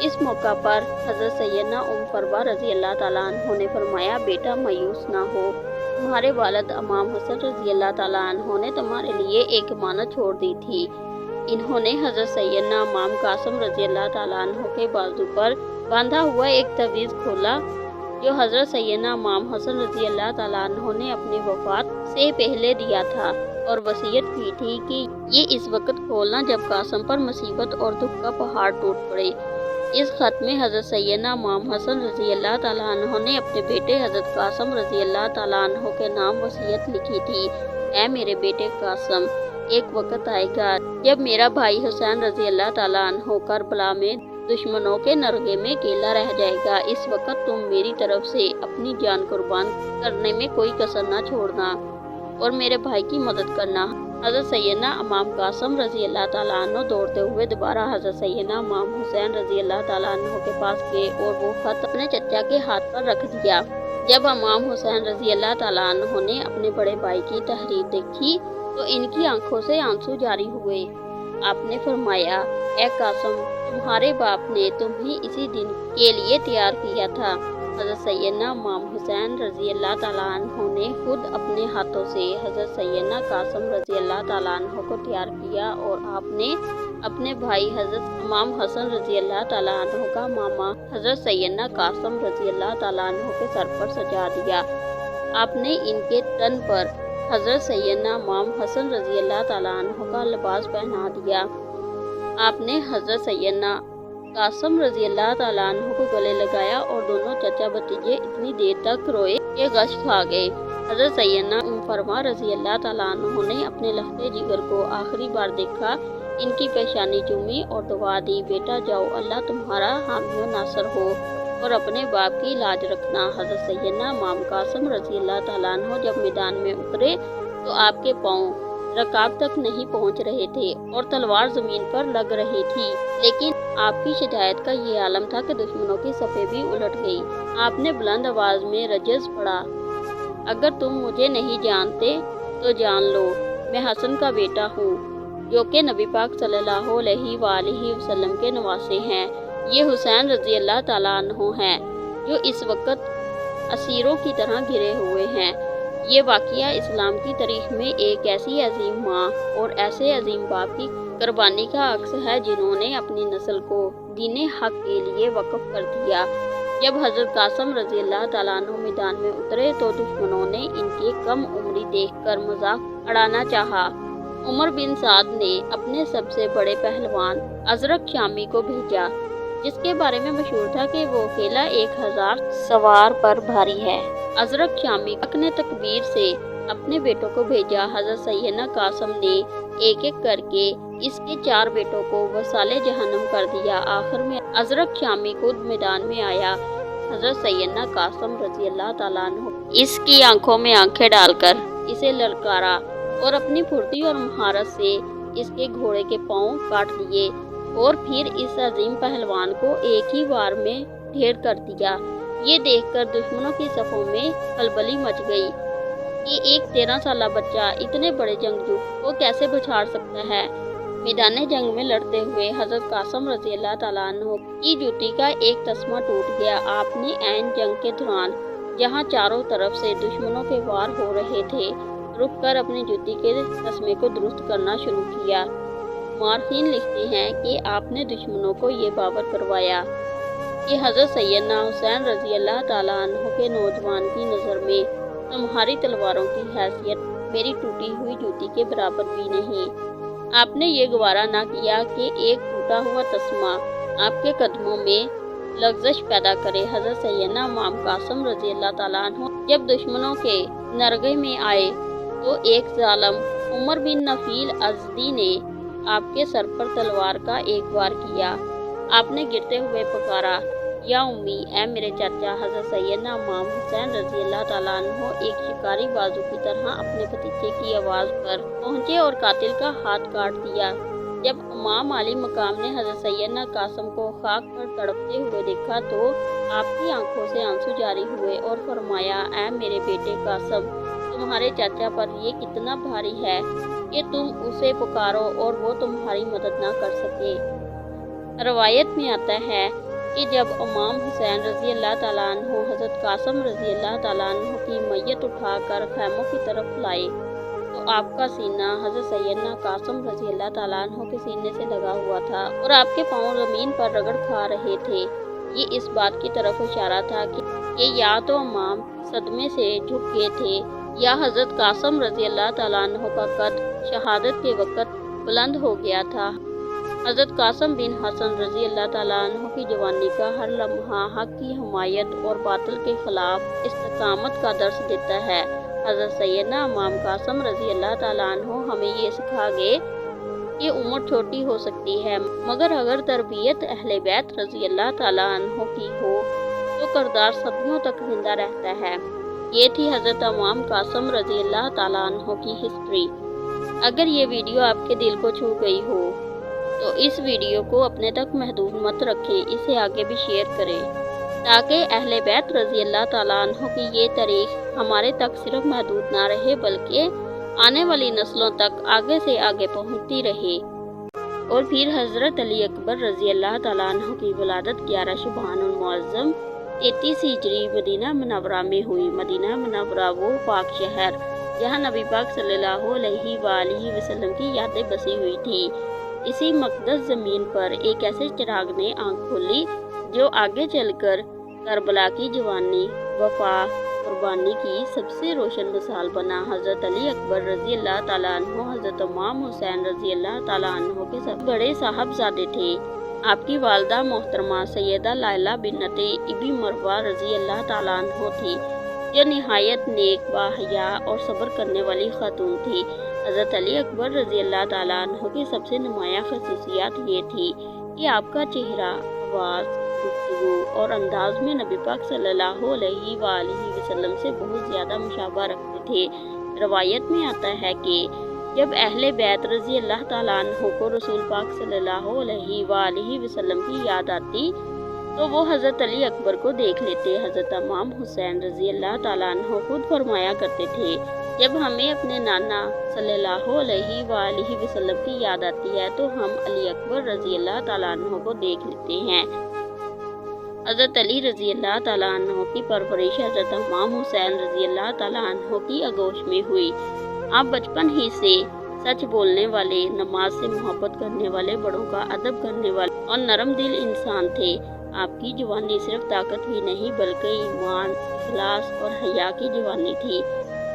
इस मौका पर हज़रत सैयदना फरवा रज़ी अल्लाह ताला अन्हो ने फरमाया, बेटा मायूस ना हो, तुम्हारे वालिद इमाम हसन रज़ी अल्लाह ताला अन्हो ने तुम्हारे लिए एक अमानत छोड़ दी थी। इन्होंने हज़रत सैयदना इमाम कासिम रज़ी अल्लाह ताला अन्हो के बाजू पर बांधा हुआ एक तवीज़ खोला जो हज़रत सैयदना इमाम हसन रज़ी अल्लाह ताला अन्हो ने अपनी वफ़ात से पहले दिया था और वसीयत की थी कि ये इस वक्त खोलना जब कासिम पर मुसीबत और दुख का पहाड़ टूट पड़े। इस ख़त में हज़रत सैयदना इमाम हसन रज़ी अल्लाह ताला अन्हो ने अपने बेटे हज़रत कासिम रज़ी अल्लाह ताला अन्हो के नाम वसीयत लिखी थी, ऐ मेरे बेटे कासिम, एक वक्त आएगा जब मेरा भाई हुसैन रज़ी अल्लाह ताला अन्हो करबला में दुश्मनों के नरगे में अकेला रह जाएगा। इस वक्त तुम मेरी तरफ से अपनी जान कुर्बान करने में कोई कसर न छोड़ना और मेरे भाई की मदद करना। हज़रत सैयदना इमाम कासिम रज़ी अल्लाह ताला अन्हो दौड़ते हुए दोबारा हज़रत सैयदना इमाम हुसैन रज़ी अल्लाह ताला अन्हो के पास गए और वो खत अपने चचा के हाथ पर रख दिया। जब इमाम हुसैन रज़ी अल्लाह ताला अन्हो ने अपने बड़े भाई की तहरीर देखी तो इनकी आंखों से आंसू जारी हुए। आपने फरमाया, ए कासिम, तुम्हारे बाप ने तुम्हें इसी दिन के लिए तैयार किया था। हज़रत सैयदना इमाम हुसैन रज़ी अल्लाह ताला अन्हु ने खुद अपने हाथों से हज़रत सैयदना कासिम रज़ी अल्लाह ताला अन्हु को तैयार किया और आपने अपने भाई हज़रत इमाम हसन रज़ी अल्लाह ताला अन्हु का मामा हज़रत सैयदना कासिम रज़ी अल्लाह ताला अन्हु के सर पर सजा दिया। आपने इनके तन पर हज़रत सैयदना इमाम हसन रज़ी अल्लाह ताला अन्हु का लिबास पहना दिया। आपने हज़रत सैयदना कासिम रज़ी अल्लाह ताला अन्हु को गले लगाया और दोनों चचा भतीजे इतनी देर तक रोए कि गश खा गए। हज़रत सैयदना फरमा रज़ी अल्लाह ताला अन्हु ने अपने लहते जिगर को आखिरी बार देखा, इनकी पेशानी चूमी और दुआ दी, बेटा जाओ, अल्लाह तुम्हारा हामी व नासर हो और अपने बाप की लाज रखना। हज़रत सैयदना इमाम कासिम रज़ी अल्लाह ताला अन्हु जब मैदान में उतरे तो आपके पाँव रकाब तक नहीं पहुंच रहे थे और तलवार जमीन पर लग रही थी, लेकिन आपकी शजायत का ये आलम था कि दुश्मनों की सफ़ें भी उलट गई। आपने बुलंद आवाज़ में रजज़ पढ़ा, अगर तुम मुझे नहीं जानते तो जान लो, मैं हसन का बेटा हूँ जो कि नबी पाक सल्लल्लाहु अलैहि वसल्लम के नवासे हैं। ये हुसैन रज़ी अल्लाह ताला अन्हु हैं जो इस वक्त असीरों की तरह घिरे हुए हैं। ये वाक़या इस्लाम की तारीख में एक ऐसी अजीम माँ और ऐसे अजीम बाप की कुर्बानी का अक्स है जिन्होंने अपनी नस्ल को दीन हक के लिए वक़्फ़ कर दिया। जब हज़रत कासिम रज़ी अल्लाह ताला अन्हु मैदान में उतरे तो दुश्मनों ने इनकी कम उम्री देखकर मजाक उड़ाना चाहा। उमर बिन साद ने अपने सबसे बड़े पहलवान अज़रक शामी को भेजा, जिसके बारे में मशहूर था कि वो अकेला 1000 सवार पर भारी है। अज़रक शामी ने तकबीर से अपने बेटों को भेजा। हज़रत सैयदना कासिम ने एक एक करके इसके 4 बेटों को वसाले जहन्नम कर दिया। आखिर में अज़रक शामी खुद मैदान में आया। हज़रत सैयदना कासिम रज़ी अल्लाह ताला अन्हु इसकी आंखों में आंखें डालकर इसे ललकारा और अपनी फुर्ती और महारत से इसके घोड़े के पाँव काट दिए और फिर इस अजीम पहलवान को एक ही बार में ढेर कर दिया। ये देखकर दुश्मनों की सफ़ों में खलबली मच गई कि एक 13 साला बच्चा इतने बड़े जंगजू को कैसे पछाड़ सकता है। मैदान जंग में लड़ते हुए हज़रत कासिम रज़ी अल्लाह ताला अन्हु की जूती का एक तस्मा टूट गया। आपने ऐन जंग के दौरान जहां चारों तरफ से दुश्मनों के वार हो रहे थे, रुक कर अपनी जूती के तस्मे को दुरुस्त करना शुरू किया। मारखीन लिखते हैं कि आपने दुश्मनों को ये बावर करवाया कि हज़रत सैयदना हुसैन रज़ी अल्लाह ताला अन्हु के नौजवान की नज़र में तुम्हारी तलवारों की हैसियत मेरी टूटी हुई जूती के बराबर भी नहीं। आपने ये गवारा ना किया कि एक टूटा हुआ तस्मा आपके कदमों में लग़ज़श पैदा करे। हज़रत सैयदना इमाम कासिम रज़ी अल्लाह ताला अन्हु जब दुश्मनों के नरगे में आए तो एक जालिम उमर बिन नफील अज़दी ने आपके सर पर तलवार का एक वार किया। आपने गिरते हुए पुकारा, या उम्मी, ऐ मेरे चाचा। हज़रत सैयदना इमाम हुसैन रज़ी अल्लाह ताला अन्हु एक शिकारी बाजू की तरह अपने भतीजे की आवाज़ पर पहुँचे और कातिल का हाथ काट दिया। जब इमाम आली मकाम ने हज़रत सैयदना कासिम को खाक पर तड़पते हुए देखा तो आपकी आंखों से आंसू जारी हुए और फरमाया, ऐ मेरे बेटे कासिम, तुम्हारे चाचा पर ये कितना भारी है कि तुम उसे पुकारो और वो तुम्हारी मदद ना कर सके। रवायत में आता है कि जब इमाम हुसैन रज़ी अल्लाह ताला अन्हु हज़रत कासिम रज़ी अल्लाह ताला अन्हु की मैयत उठाकर खैमों की तरफ लाए तो आपका सीना हज़रत सैयदना कासिम रज़ी अल्लाह ताला अन्हु के सीने से लगा हुआ था और आपके पाँव ज़मीन पर रगड़ खा रहे थे। ये इस बात की तरफ इशारा था कि या तो इमाम सदमे से झुक गए थे या हज़रत कासिम रज़ी अल्लाह ताला अन्हु का कद शहादत के वक़्त बुलंद हो गया था। हज़रत कासिम बिन हसन रज़ी अल्लाह ताला अन्हु की जवानी का हर लम्हा हक की हमायत और बातिल के खिलाफ इस्तिकामत का दर्स देता है। हज़रत सैयदना इमाम कासिम रज़ी अल्लाह ताला अन्हु हमें ये सिखा गए कि उम्र छोटी हो सकती है, मगर अगर तरबियत अहले बैत रज़ी अल्लाह ताला अन्हु की हो तो किरदार सदियों तक जिंदा रहता है। ये थी हज़रत इमाम कासिम रज़ी अल्लाह ताला अन्हु की हिस्ट्री। अगर ये वीडियो आपके दिल को छू गई हो तो इस वीडियो को अपने तक महदूद मत रखें, इसे आगे भी शेयर करें ताकि अहले बैत रज़ी अल्लाह ताला अन्हु की ये तारीख हमारे तक सिर्फ महदूद ना रहे बल्कि आने वाली नस्लों तक आगे से आगे पहुँचती रहे। और फिर हज़रत अली अकबर रज़ी अल्लाह ताला अन्हु की विलादत 11 शबानुल मुअज़्ज़म 33 हिजरी मदीना मुनव्वरा में हुई। मदीना मुनव्वरा वो पाक शहर जहाँ नबी पाक सल्लल्लाहु अलैहि वसल्लम की यादें बसी हुई थी। इसी मुक़द्दस ज़मीन पर एक ऐसे चिराग ने आँख खोली जो आगे चलकर करबला की जवानी, वफा, कुर्बानी की सबसे रोशन मिसाल बना। हज़रत अली अकबर रज़ी अल्लाह ताला अन्हु हज़रत इमाम हुसैन रज़ी अल्लाह ताला अन्हु के सबसे बड़े साहबजादे थे। आपकी वालदा मोहतरमा सैयदा लैला बिन्नते इबी मरवा रज़ी अल्लाह ताला अन्हु थी, जो निहायत नेक, बाहया और सब्र करने वाली खातून थी। हज़रत अली अकबर रज़ी अल्लाह ताला अन्हु की सबसे नुमाया खसूसियात ये थी कि आपका चेहरा, आवाज़, गुफ्तगू और अंदाज में नबी पाक सल्लल्लाहु अलैहि वसल्लम से बहुत ज़्यादा मुशाबा रखते थे। रवायत में आता है कि जब अहले बैत रज़ी अल्लाह ताला अन्हु को रसूल पाक सल्लल्लाहु अलैहि वसल्लम की याद आती तो वो हज़रत अली अकबर को देख लेते। हज़रत इमाम हुसैन रज़ी अल्लाह ताला अन्हु खुद फरमाया करते थे, जब हमें अपने नाना सल्लल्लाहु अलैहि वसल्लम की याद आती है तो हम अली अकबर रज़ी अल्लाह ताला अन्हु को देख लेते हैं। हज़रत अली रज़ी अल्लाह ताला अन्हु की परवरिश हज़रत इमाम हुसैन रज़ी अल्लाह ताला अन्हु की आगोश में हुई। आप बचपन ही से सच बोलने वाले, नमाज से मोहब्बत करने वाले, बड़ों का अदब करने वाले और नरम दिल इंसान थे। आपकी जवानी सिर्फ ताकत ही नहीं बल्कि ईमान, इखलास और हया की जवानी थी।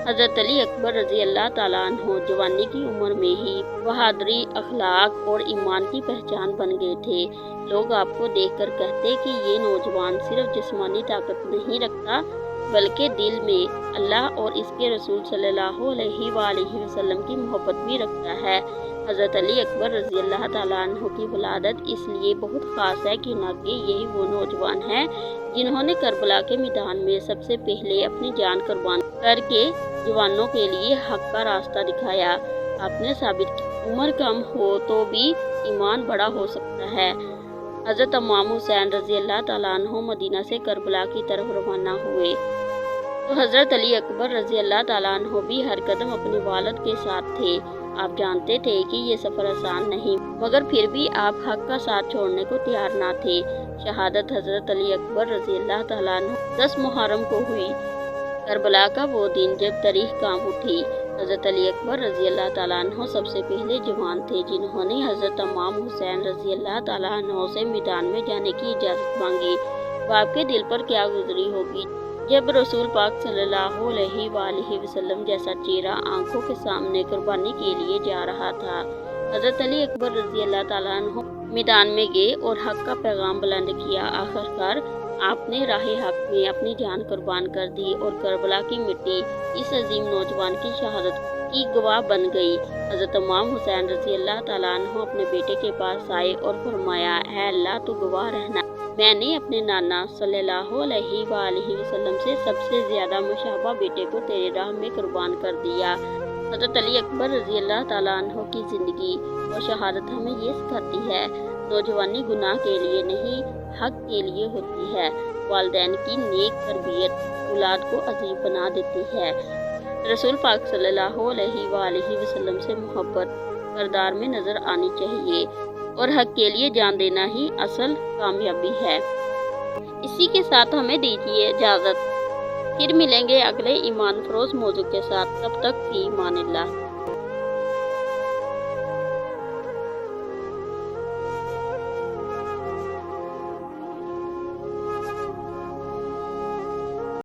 हज़रत अली अकबर रज़ी अल्लाह ताला अन्हु जवानी की उम्र में ही बहादुरी, अखलाक और ईमान की पहचान बन गए थे। लोग आपको देखकर कहते कि ये नौजवान सिर्फ जिस्मानी ताकत नहीं रखता बल्कि दिल में अल्लाह और इसके रसूल सल्लल्लाहु अलैहि वसल्लम की मोहब्बत भी रखता है। हज़रत अली अकबर रज़ी अल्लाह ताला अन्हु की विलादत इसलिए बहुत ख़ास है कि यही वो नौजवान हैं जिन्होंने करबला के मैदान में सबसे पहले अपनी जान कुर्बान करके जवानों के लिए हक का रास्ता दिखाया। आपने साबित किया उम्र कम हो तो भी ईमान बड़ा हो सकता है। हज़रत इमाम हुसैन रज़ी अल्लाह ताला अन्हु मदीना से करबला की तरफ रवाना हुए तो हज़रत अली अकबर रज़ी अल्लाह ताला अन्हु भी हर कदम अपने वालिद के साथ थे। आप जानते थे कि ये सफ़र आसान नहीं, मगर फिर भी आप हक का साथ छोड़ने को तैयार ना थे। शहादत हज़रत अली अकबर रज़ी अल्लाह ताला अन्हु 10 मुहर्रम को हुई। करबला का वो दिन जब तारीख कांप उठी। हज़रत अली अकबर रज़ी अल्लाह ताला अन्हु सबसे पहले जवान थे जिन्होंने हज़रत इमाम हुसैन रज़ी अल्लाह ताला अन्हु से मैदान में जाने की इजाज़त मांगी। बाप के दिल पर क्या गुजरी होगी जब रसूल पाक सल्लल्लाहु अलैहि वसल्लम जैसा चेहरा आंखों के सामने कुर्बानी के लिए जा रहा था। हज़रत अली अकबर रज़ी अल्लाह ताला अन्हु मैदान में गए और हक का पैगाम बुलंद किया। आखिरकार आपने राह हक में अपनी जान कुर्बान कर दी और करबला की मिट्टी इस अजीम नौजवान की शहादत की गवाह बन गई। हज़रत इमाम हुसैन रज़ी अल्लाह ताला अन्हु अपने बेटे के पास आए और फरमाया, है अल्लाह तू गवाह रहना, मैंने अपने नाना सल्लल्लाहु अलैहि वसल्लम से सबसे ज़्यादा मुशाबा बेटे को तेरे राह में कुर्बान कर दिया। हज़रत अली अकबर रज़ी अल्लाह ताला अन्हु की ज़िंदगी और शहादत हमें ये सिखाती है, नौजवानी गुनाह के लिए नहीं हक के लिए होती है। वालिदैन की नेक तरबियत औलाद को अजीब बना देती है। रसूल पाक सल्लल्लाहु अलैहि वसल्लम से मोहब्बत किरदार में नज़र आनी चाहिए और हक के लिए जान देना ही असल कामयाबी है। इसी के साथ हमें दीजिए इजाज़त, फिर मिलेंगे अगले ईमान फरोज़ मौजू के साथ। तब तक फी अमानिल्लाह।